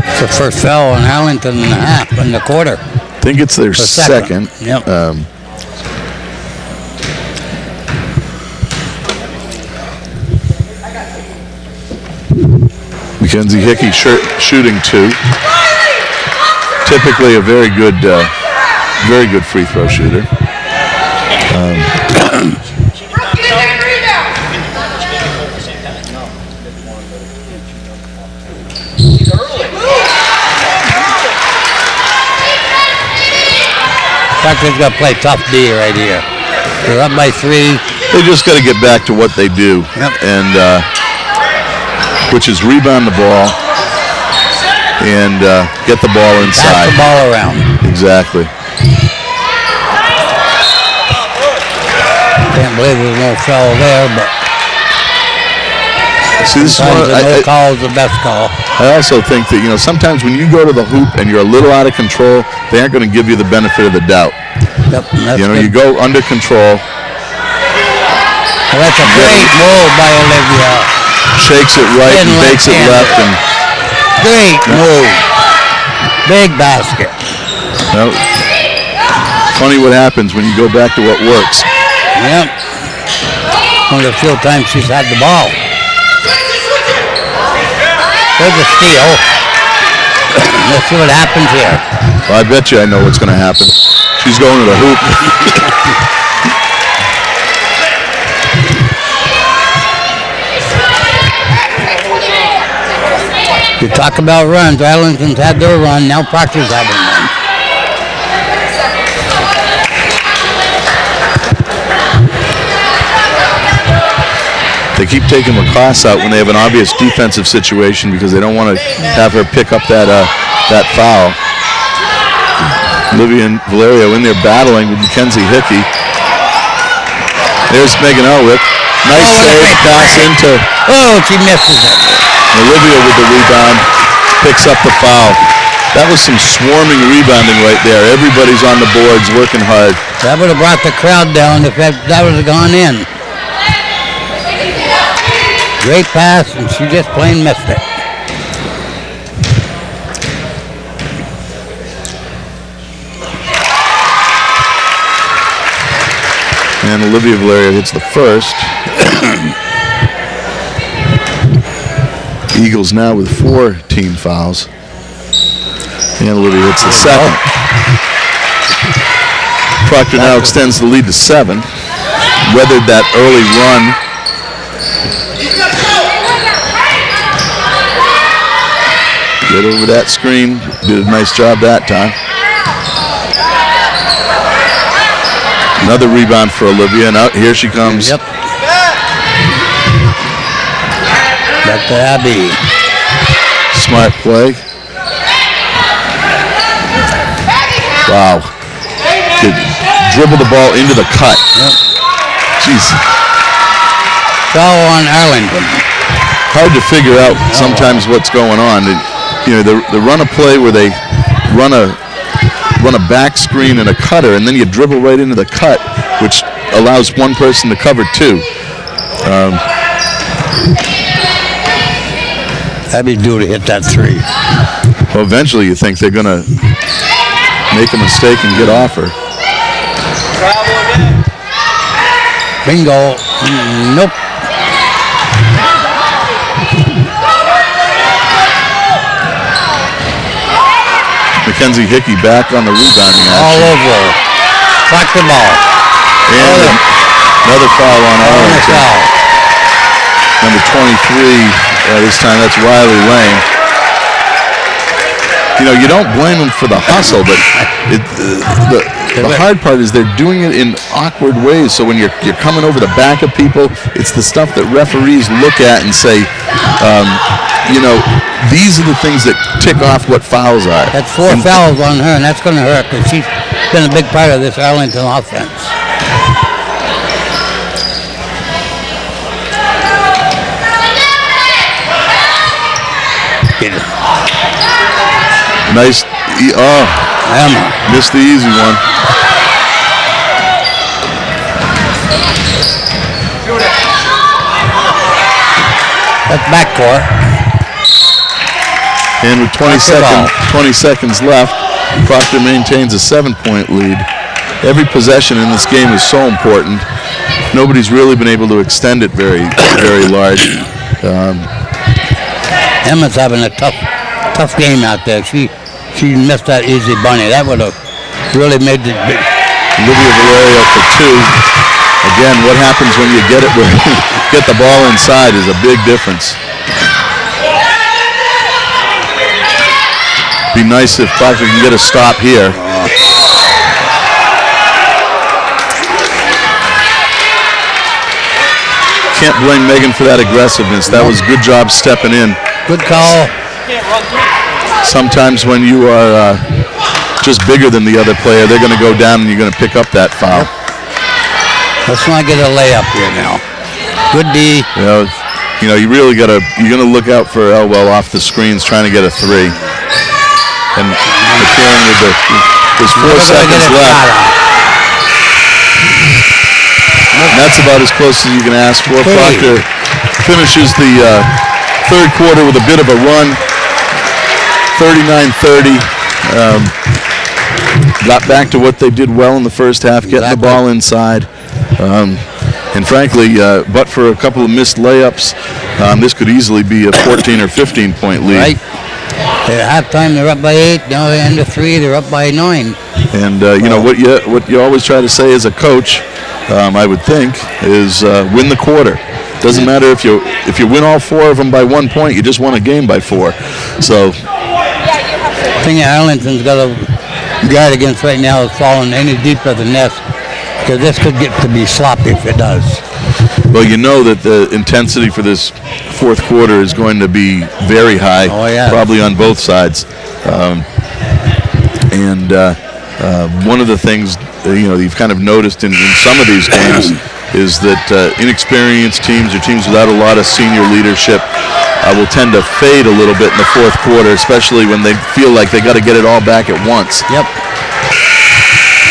It's the first foul on Arlington in the half, in the quarter. I think it's their second. Yep. Mackenzie Hickey shooting 2. Typically a very good free throw shooter. Proctor's got to play tough D right here. They're up by 3. They just got to get back to what they do, and which is rebound the ball and get the ball inside. Pass the ball around. Exactly. Can't believe there's no foul there, but see, this sometimes is the no call is the best call. I also think that sometimes when you go to the hoop and you're a little out of control, they aren't going to give you the benefit of the doubt. Yep, that's you go under control. Well, that's a great move by Olivia. Shakes it right and bakes it left, and great move. Big basket. Well, funny what happens when you go back to what works. Yep. One of the few times she's had the ball. There's a steal. Let's see what happens here. Well, I bet you I know what's going to happen. She's going to the hoop. You talk about runs. Arlington's had their run. Now Proctor's having one. They keep taking Lacoste out when they have an obvious defensive situation because they don't want to have her pick up that foul. Olivia and Valerio in there battling with Mackenzie Hickey. There's Megan Elwick. Nice save, pass into. Oh, she misses it. Olivia with the rebound, picks up the foul. That was some swarming rebounding right there. Everybody's on the boards working hard. That would have brought the crowd down if that would have gone in. Great pass, and she just plain missed it. And Olivia Valerio hits the first. Eagles now with 4 team fouls. And Olivia hits the second. Proctor now extends the lead to 7. Weathered that early run. Get over that screen. Did a nice job that time. Another rebound for Olivia. Now here she comes. Yep. Back to Abby. Smart play. Wow. Could dribble the ball into the cut. Yep. Jeez. Foul on Arlington. Hard to figure out sometimes what's going on. You know, they run a play where they run a back screen and a cutter, and then you dribble right into the cut, which allows one person to cover two. Abby's due to hit that three. Well, eventually you think they're going to make a mistake and get off her. Bingo. Nope. Mackenzie Hickey back on the rebounding action. All over. Back the ball. And another foul on Arlington. Number 23, this time that's Riley Lane. You know, you don't blame them for the hustle, but the hard part is they're doing it in awkward ways. So when you're coming over the back of people, it's the stuff that referees look at and say, you know, these are the things that tick off what fouls are. That's four fouls on her, and that's going to hurt because she's been a big part of this Arlington offense. Nice. Emma. Missed the easy one. That's backcourt. And with 20 seconds left, Proctor maintains a 7-point lead. Every possession in this game is so important. Nobody's really been able to extend it very, very large. Emma's having a tough game out there. She missed that easy bunny. That would have really made it big. Olivia Valerio for two. Again, what happens when you get the ball inside is a big difference. Be nice if Proctor can get a stop here. Can't blame Megan for that aggressiveness. That was a good job stepping in. Good call. Sometimes when you are just bigger than the other player, they're going to go down and you're going to pick up that foul. Let's not get a layup here now. Good D. You know, you really got to. You're going to look out for Elwell off the screens trying to get a three. And appearing with there's 4 seconds left. And that's about as close as you can ask for. Proctor finishes the third quarter with a bit of a run. 39-30. Got back to what they did well in the first half, getting the ball inside. And frankly, but for a couple of missed layups, this could easily be a 14 or 15-point lead. Right. At halftime, they're up by 8. Now at the end of 3, they're up by 9. And you know what you always try to say as a coach, I would think, is win the quarter. Doesn't matter if you win all 4 of them by 1 point, you just won a game by 4. So. The thing Arlington's got to guard against right now is falling any deeper than this, because this could get to be sloppy if it does. Well, you know that the intensity for this fourth quarter is going to be very high, probably on both sides. One of the things you've kind of noticed in some of these games is that inexperienced teams or teams without a lot of senior leadership will tend to fade a little bit in the fourth quarter, especially when they feel like they got to get it all back at once. Yep.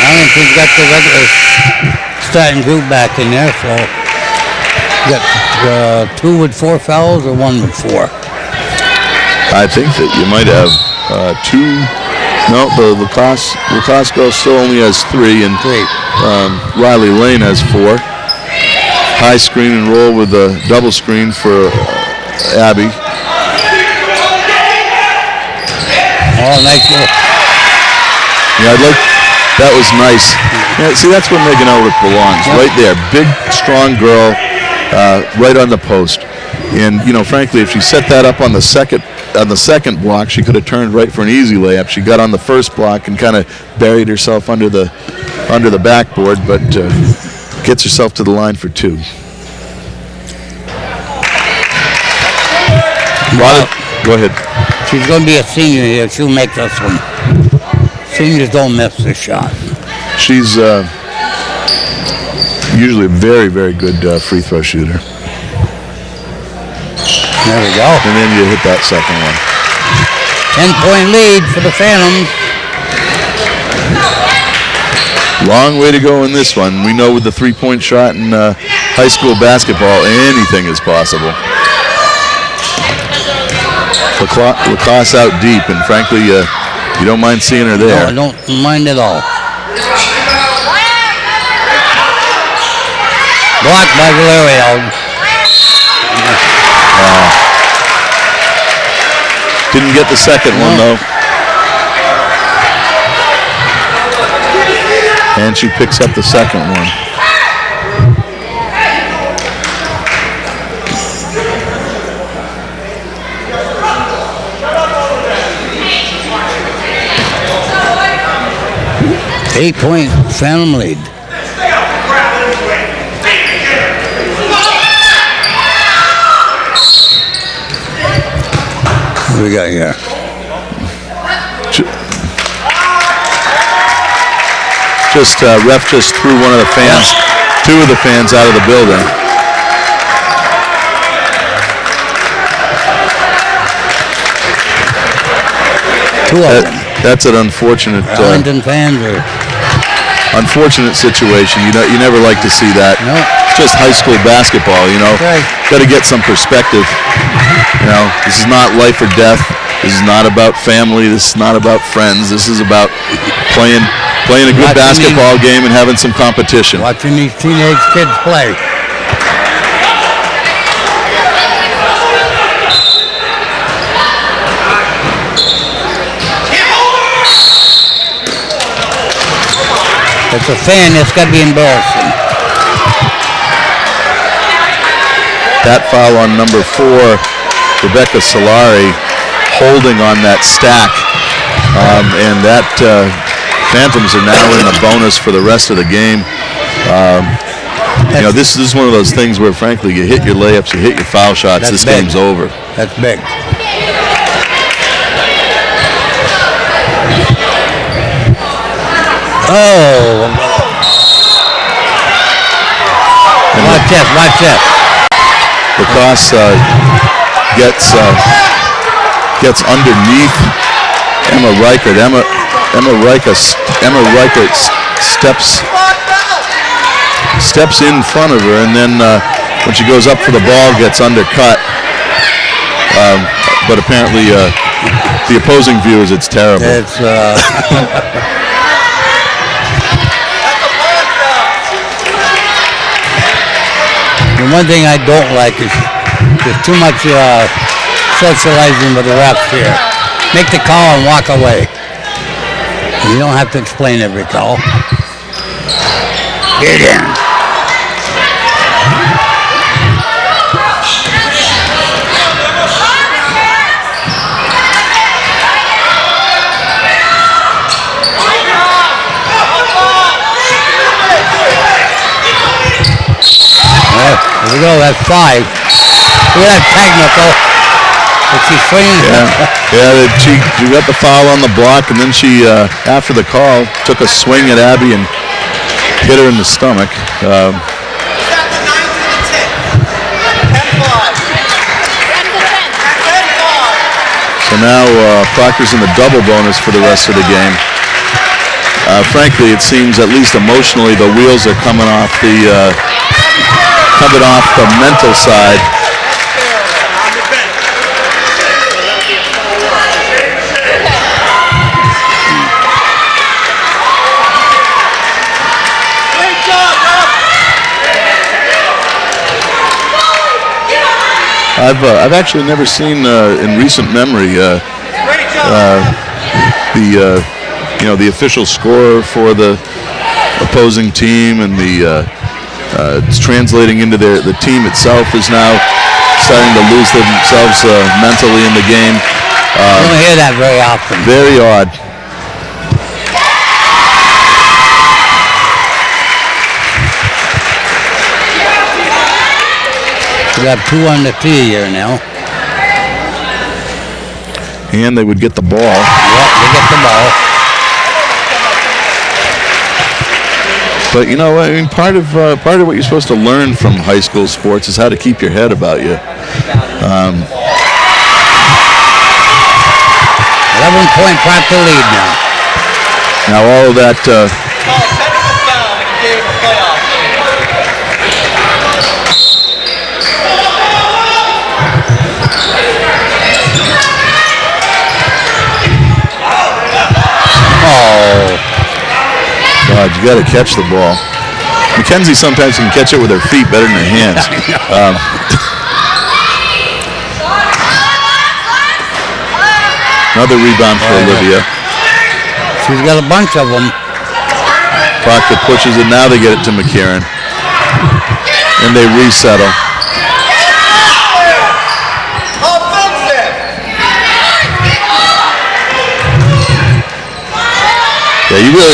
Arlington's got the regular starting group back in there, so you got 2 with 4 fouls or 1 with 4? I think that you might have 2. No, the Lacoste girl still only has 3, and Riley Lane has 4. High screen and roll with a double screen for Abby. Oh, nice work. Yeah, that was nice. Yeah, see, that's where Megan Elric belongs, right there. Big, strong girl, right on the post. And, frankly, if she set that up on the second on the second block, she could have turned right for an easy layup. She got on the first block and kind of buried herself under the backboard, but gets herself to the line for 2. Go ahead. She's going to be a senior here. She'll make this one. Seniors don't miss this shot. She's usually a very, very good free throw shooter. There we go. And then you hit that second one. 10-point lead for the Phantoms. Long way to go in this one. We know with the three-point shot in high school basketball, anything is possible. Lacoste out deep, and frankly, you don't mind seeing her there. No, I don't mind at all. Blocked by Valerio. Didn't get the second one, though. And she picks up the second one. Eight-point Phantom lead. What do we got here? Ref just threw one of the fans, 2 of the fans out of the building. Two of them. That's an unfortunate. Arlington fans are. Unfortunate situation. You never like to see that. No. It's just high school basketball. Right. Got to get some perspective. This is not life or death. This is not about family. This is not about friends. This is about playing a good basketball game and having some competition. Watching these teenage kids play. It's a fan. It's got to be embarrassing. That foul on number 4, Rebecca Solari, holding on that stack, and that Phantoms are now in the bonus for the rest of the game. This is one of those things where, frankly, you hit your layups, you hit your foul shots, this game's over. That's big. Oh. Watch this, watch this. Lacoste gets underneath Emma Reichert. Emma Reichert steps in front of her, and then when she goes up for the ball, gets undercut. But apparently, the opposing viewers, it's terrible. It's the one thing I don't like is there's too much socializing with the refs here. Make the call and walk away. You don't have to explain every call. Get in. There we go, that's 5. Look at that technical. Is she swinging? She got the foul on the block, and then she, after the call, took a swing at Abby and hit her in the stomach. So now Proctor's in the double bonus for the rest of the game. Frankly, it seems, at least emotionally, the wheels are coming off the mental side. I've actually never seen in recent memory the official score for the opposing team, and it's translating into the team itself is now starting to lose themselves mentally in the game. You don't hear that very often. Very odd. We got 2 on the tee here now. And they would get the ball. Yep, they get the ball. But you know, I mean, part of what you're supposed to learn from high school sports is how to keep your head about you. 11-point Proctor lead now. Now all of that. Oh, God, you got to catch the ball. Mackenzie sometimes can catch it with her feet better than her hands. Another rebound for Olivia. She's got a bunch of them. Proctor pushes it. Now they get it to McCarran. And they resettle. Yeah, you really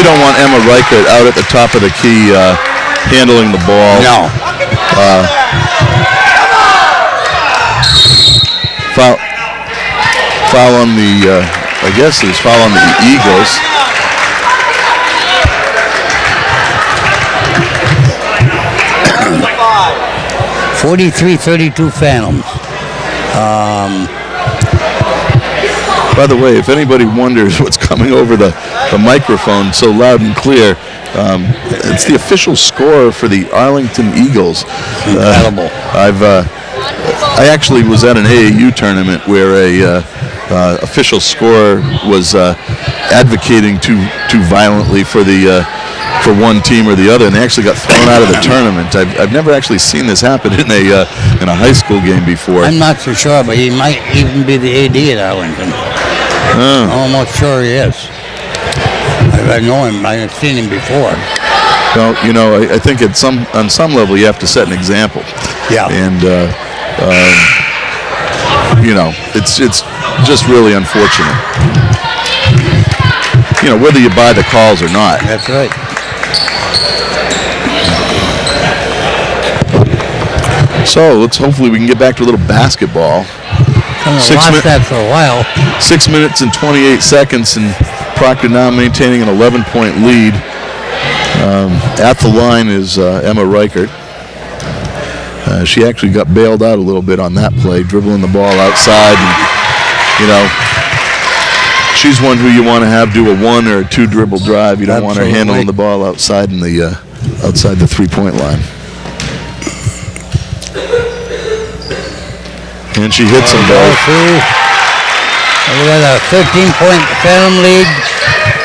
don't want Emma Reichert out at the top of the key handling the ball. No. Foul on the, I guess it was foul on the Eagles. (43-32) Phantoms. By the way, if anybody wonders what's coming over the microphone so loud and clear, it's the official score for the Arlington Eagles. Incredible. I actually was at an AAU tournament where a official scorer was advocating too violently for one team or the other, and they actually got thrown out of the tournament. I've never actually seen this happen in a high school game before. I'm not so sure, but he might even be the AD at Arlington. I'm almost sure he is. I know him. I've seen him before. Well, you know, I think on some level you have to set an example. Yeah. And you know, it's just really unfortunate. You know, whether you buy the calls or not. That's right. So hopefully we can get back to a little basketball. Lost that for a while. 6 minutes and 28 seconds, and Proctor now maintaining an 11-point lead. At the line is Emma Reichert. She actually got bailed out a little bit on that play, dribbling the ball outside. And, you know, she's one who you want to have do a 1 or a 2 dribble drive. You don't want her handling the ball outside in the outside the 3-point line. And she hits them both. We got a 13-point Phantom lead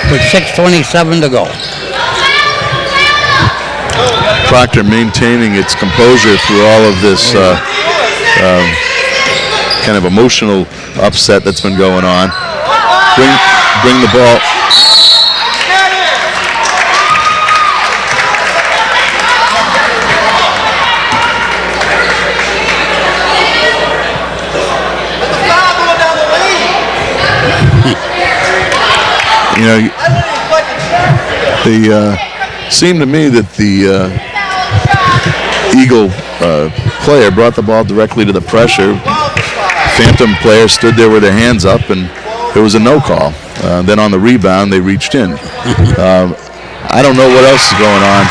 with 6:27 to go. Proctor maintaining its composure through all of this kind of emotional upset that's been going on. Bring the ball. You know, they seemed to me that the Eagle player brought the ball directly to the pressure. Phantom player stood there with their hands up, and there was a no call. Then on the rebound, they reached in. I don't know what else is going on,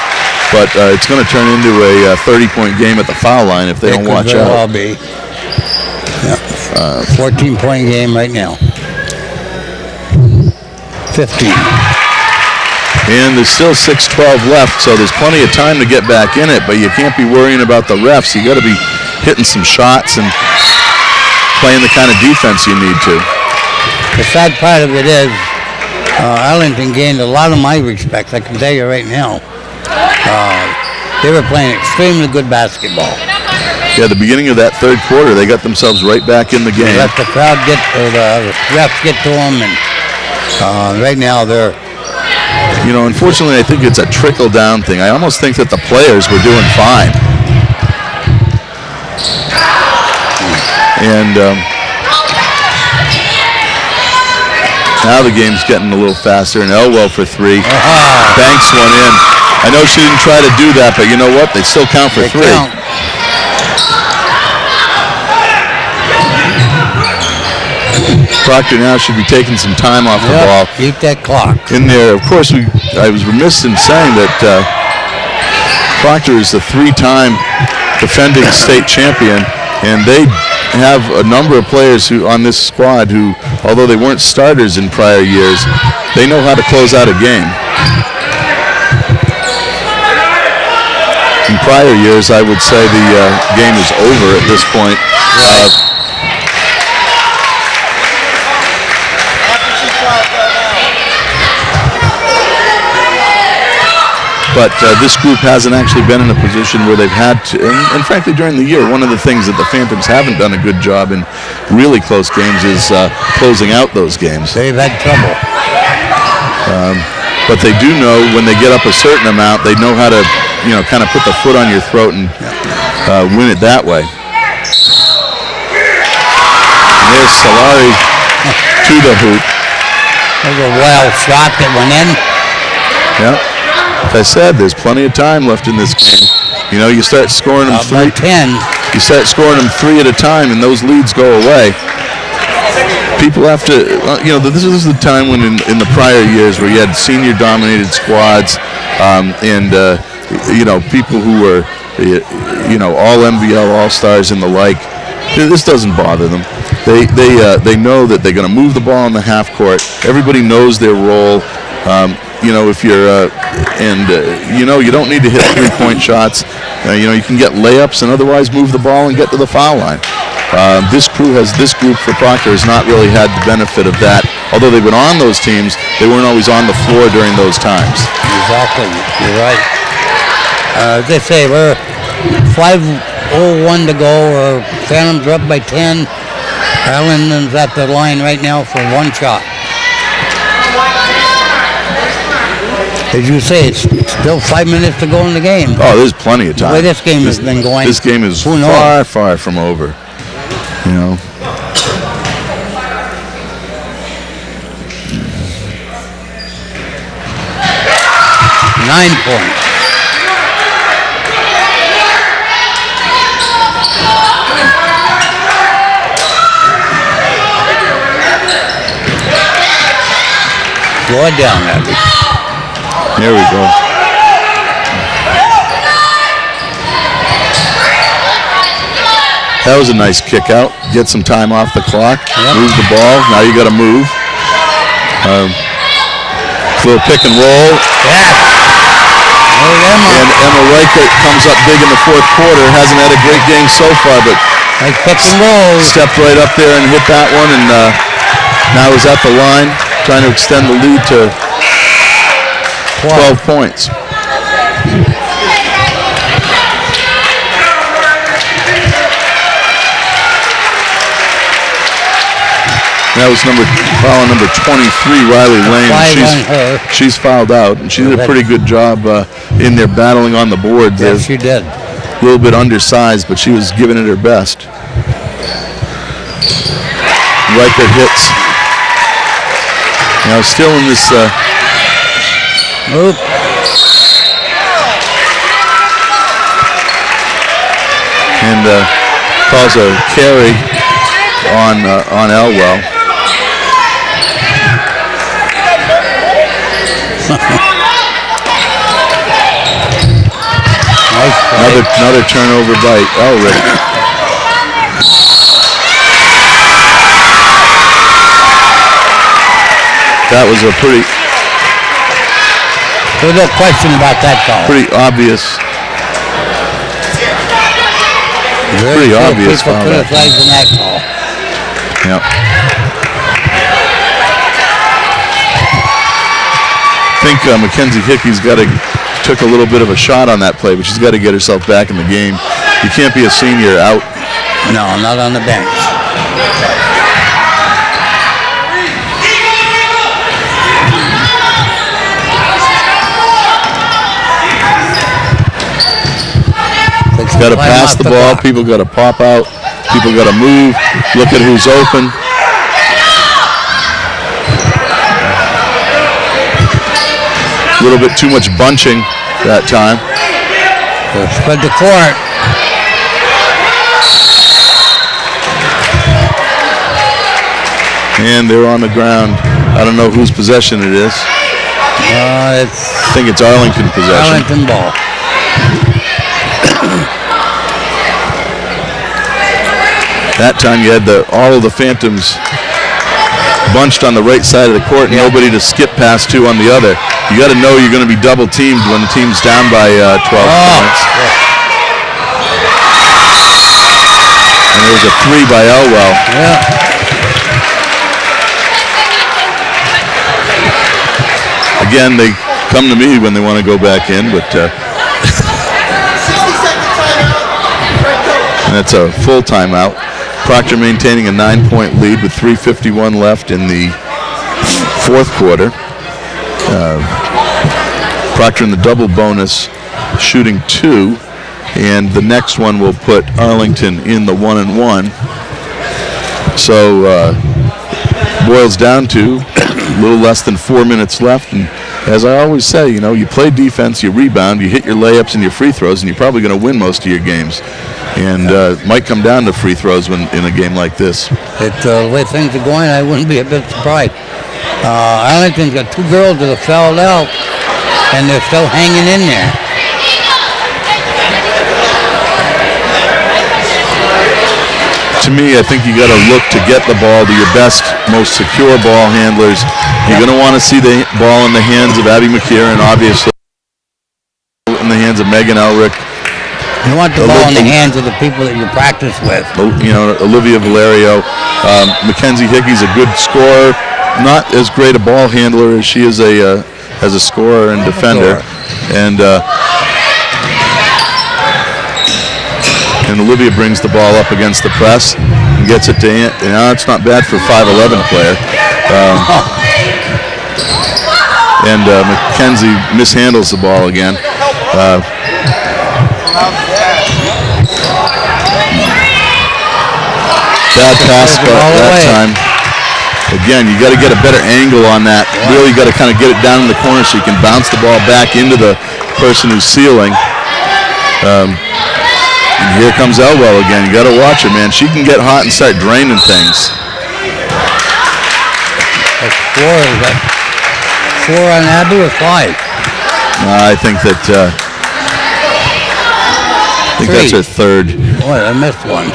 but it's going to turn into a 30-point game at the foul line if they don't watch out. Well be. Yeah. 14-point game right now. 15. And there's still 6:12 left, so there's plenty of time to get back in it, but you can't be worrying about the refs. You got to be hitting some shots and playing the kind of defense you need to. The sad part of it is Arlington gained a lot of my respect, I can tell you right now. They were playing extremely good basketball. Yeah, the beginning of that third quarter, they got themselves right back in the game. They let the crowd get, the refs get to them, and right now they're... You know, unfortunately, I think it's a trickle-down thing. I almost think that the players were doing fine. And now the game's getting a little faster, and Elwell for three. Banks one in. I know she didn't try to do that, but you know what? They still count for three. Count. Proctor now should be taking some time off the ball. Keep that clock. In there, of course, I was remiss in saying that Proctor is the three-time defending state champion, and they have a number of players who on this squad who, although they weren't starters in prior years, they know how to close out a game. In prior years, I would say the game is over at this point. But this group hasn't actually been in a position where they've had to, and frankly during the year, one of the things that the Phantoms haven't done a good job in really close games is closing out those games. They've had trouble. But they do know when they get up a certain amount, they know how to, kind of put the foot on your throat and win it that way. And there's Solari to the hoop. That was a wild shot that went in. Yeah. As I said, there's plenty of time left in this game. You start scoring them three. 10. You start scoring them three at a time, and those leads go away. People have to, this is the time when in the prior years where you had senior-dominated squads, and people who were, all MVL All-Stars and the like. This doesn't bother them. They know that they're going to move the ball in the half court. Everybody knows their role. If you're, you don't need to hit three-point shots. You can get layups and otherwise move the ball and get to the foul line. This group for Proctor has not really had the benefit of that. Although they've been on those teams, they weren't always on the floor during those times. Exactly. You're right. As they say, we're 5:01 to go. Phantoms are up by 10. Arlington's at the line right now for one shot. As you say, it's still 5 minutes to go in the game. Oh, there's plenty of time. The way this game has been going. This game is far, far from over. 9 points. Slow it down, Abby. Here we go. That was a nice kick out. Get some time off the clock. Yep. Move the ball. Now you got to move. Little pick and roll. Yeah. And Emma Reichert comes up big in the fourth quarter. Hasn't had a great game so far, but nice pick and roll. Stepped right up there and hit that one, and now is at the line, trying to extend the lead to 12 points. That was foul number 23, Riley Lane. She's fouled out, and she did a pretty good job in there battling on the board. Yes, she did. A little bit undersized, but she was giving it her best. Reichert hits. Now still in this. Oop. And calls a carry on Elwell. Another turnover by Elric. That was a pretty. There's no question about that call. Pretty obvious. Pretty obvious foul. Criticizing that call. Yep. I think Mackenzie Hickey's took a little bit of a shot on that play, but she's got to get herself back in the game. You can't be a senior out. No, not on the bench. Got to pass the ball. People got to pop out. People got to move, look at who's open. A little bit too much bunching that time. Spread the court. And they're on the ground. I don't know whose possession it is. I think it's Arlington possession. Arlington ball. That time you had all of the Phantoms bunched on the right side of the court, and nobody to skip past to on the other. You got to know you're going to be double teamed when the team's down by 12 points. And there's a 3 by Elwell. Again, they come to me when they want to go back in, but and it's a full timeout. Proctor maintaining a 9-point lead with 3:51 left in the fourth quarter. Proctor in the double bonus, shooting 2, and the next one will put Arlington in the 1-1. So boils down to a little less than 4 minutes left, and as I always say, you play defense, you rebound, you hit your layups and your free throws, and you're probably going to win most of your games. And it might come down to free throws when in a game like this. The way things are going, I wouldn't be a bit surprised. Arlington's got 2 girls that have fouled out, and they're still hanging in there. To me, I think you got to look to get the ball to your best, most secure ball handlers. You're going to want to see the ball in the hands of Abby McKieran, obviously, in the hands of Megan Elrick. You want the ball in the hands of the people that you practice with. Olivia Valerio. Mackenzie Hickey's a good scorer. Not as great a ball handler as she is as a scorer and defender. And Olivia brings the ball up against the press and gets it to it's not bad for a 5'11" player. And Mackenzie mishandles the ball again. Bad pass that time. Again, you got to get a better angle on that. Really got to kind of get it down in the corner so you can bounce the ball back into the person who's sealing. And here comes Elwell again. You got to watch her, man. She can get hot and start draining things. That's 4 on Abby or 5? I think that. I think that's her 3rd. Boy, I missed one.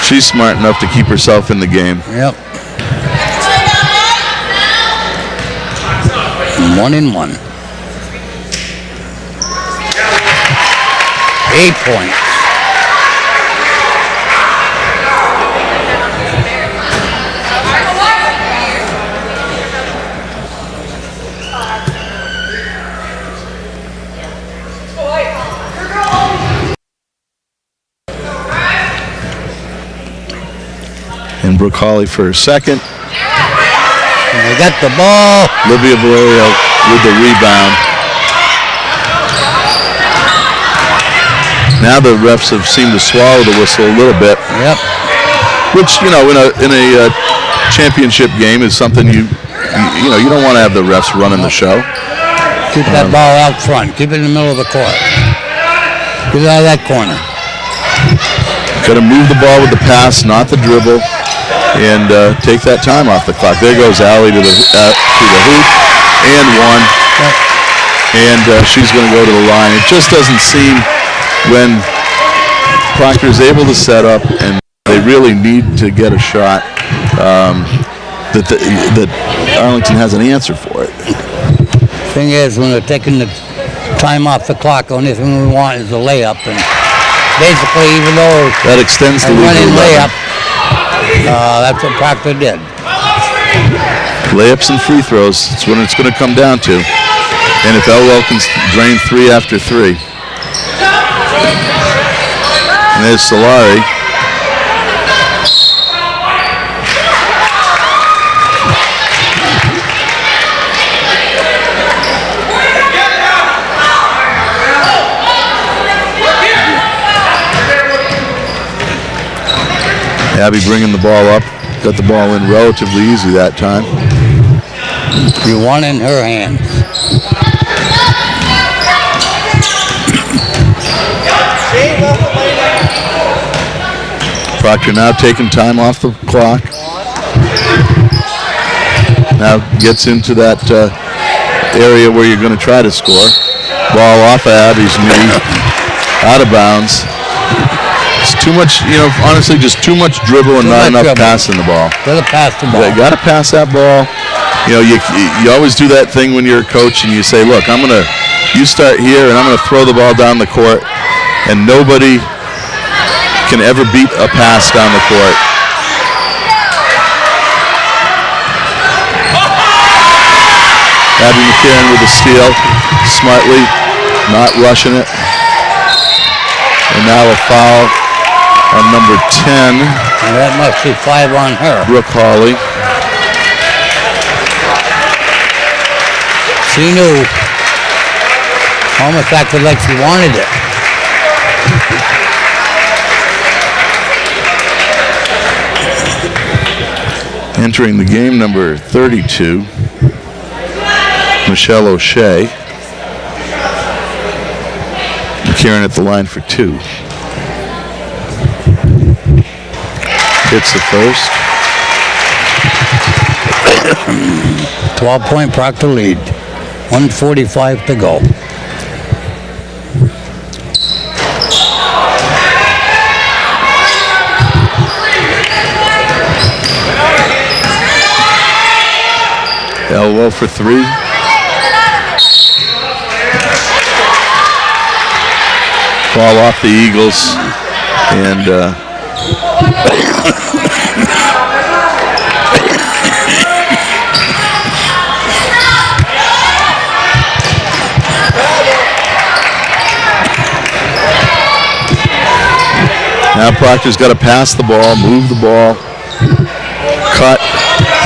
She's smart enough to keep herself in the game. Yep. 1-1. 8 points. And Brooke Hawley for her second. And they got the ball. Olivia Valerio with the rebound. Now the refs have seemed to swallow the whistle a little bit. Yep. Which, in a championship game is something you don't want to have the refs running the show. Keep that ball out front. Keep it in the middle of the court. Get it out of that corner. Got to move the ball with the pass, not the dribble, and take that time off the clock. There goes Allie to the hoop, and one. And she's going to go to the line. It just doesn't seem when Proctor is able to set up and they really need to get a shot that Arlington has an answer for it. Thing is, when they're taking the time off the clock, the only thing we want is a layup. And basically, even though that extends the running layup, that's what Proctor did. Layups and free throws, that's what it's going to come down to. And if Elwell can drain 3 after 3. And there's Solari. Abby bringing the ball up. Got the ball in relatively easy that time. You want in her hands. Proctor now taking time off the clock. Now gets into that area where you're going to try to score. Ball off of Abby's knee, out of bounds. It's too much, honestly, just too much dribble and not enough passing the ball. Gotta pass the ball. You got to pass that ball. You always do that thing when you're a coach and you say, look, you start here and I'm going to throw the ball down the court, and nobody can ever beat a pass down the court. Abby McCarron with a steal, smartly, not rushing it. And now a foul on number 10. And that must be 5 on her. Brooke Hawley. She knew. Almost acted like she wanted it. Entering the game, number 32, Michelle O'Shea. McCarron at the line for 2. Hits the first. 12-point Proctor lead. 1:45 to go. Elbow for 3. Ball off the Eagles, and now Proctor's got to pass the ball, move the ball, cut,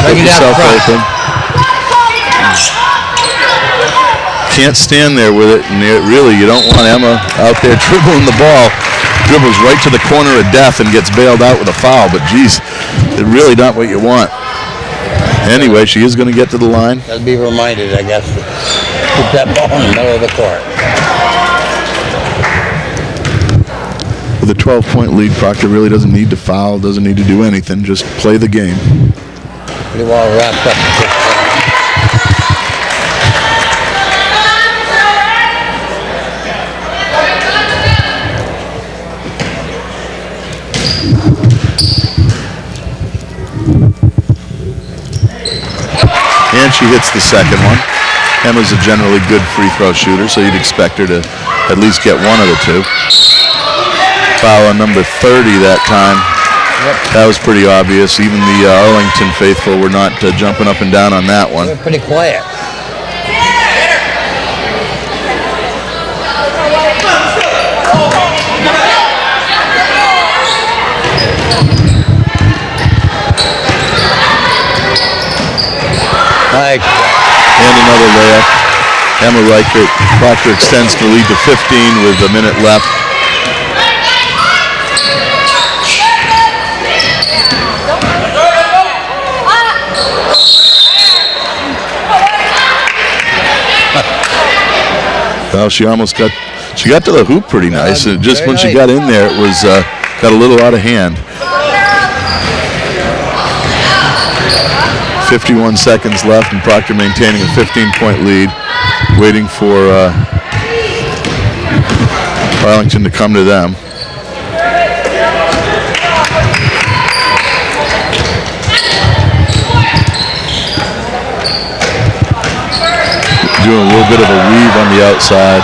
get yourself open. Can't stand there with it, and really you don't want Emma out there dribbling the ball. Dribbles right to the corner of death and gets bailed out with a foul, but geez, it's really not what you want. Anyway, she is going to get to the line. Gotta be reminded, I guess, to put that ball in the middle of the court. With a 12-point lead, Proctor really doesn't need to foul, doesn't need to do anything, just play the game. Pretty well wrapped up. And she hits the second one. Emma's a generally good free throw shooter, so you'd expect her to at least get one of the 2. Foul on number 30 that time. Yep. That was pretty obvious. Even the Arlington faithful were not jumping up and down on that one. They're pretty quiet. And another layup. Emma Reichert. Proctor extends the lead to 15 with a minute left. Well, she got to the hoop pretty nice. And just when she got in there, it was got a little out of hand. 51 seconds left, and Proctor maintaining a 15-point lead, waiting for Arlington to come to them. Doing a little bit of a weave on the outside.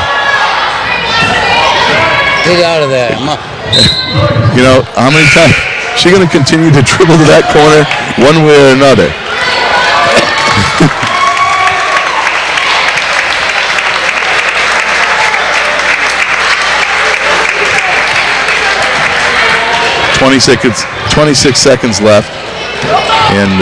Get out of there, Emma. How many times is she going to continue to dribble to that corner one way or another? 26 seconds left, and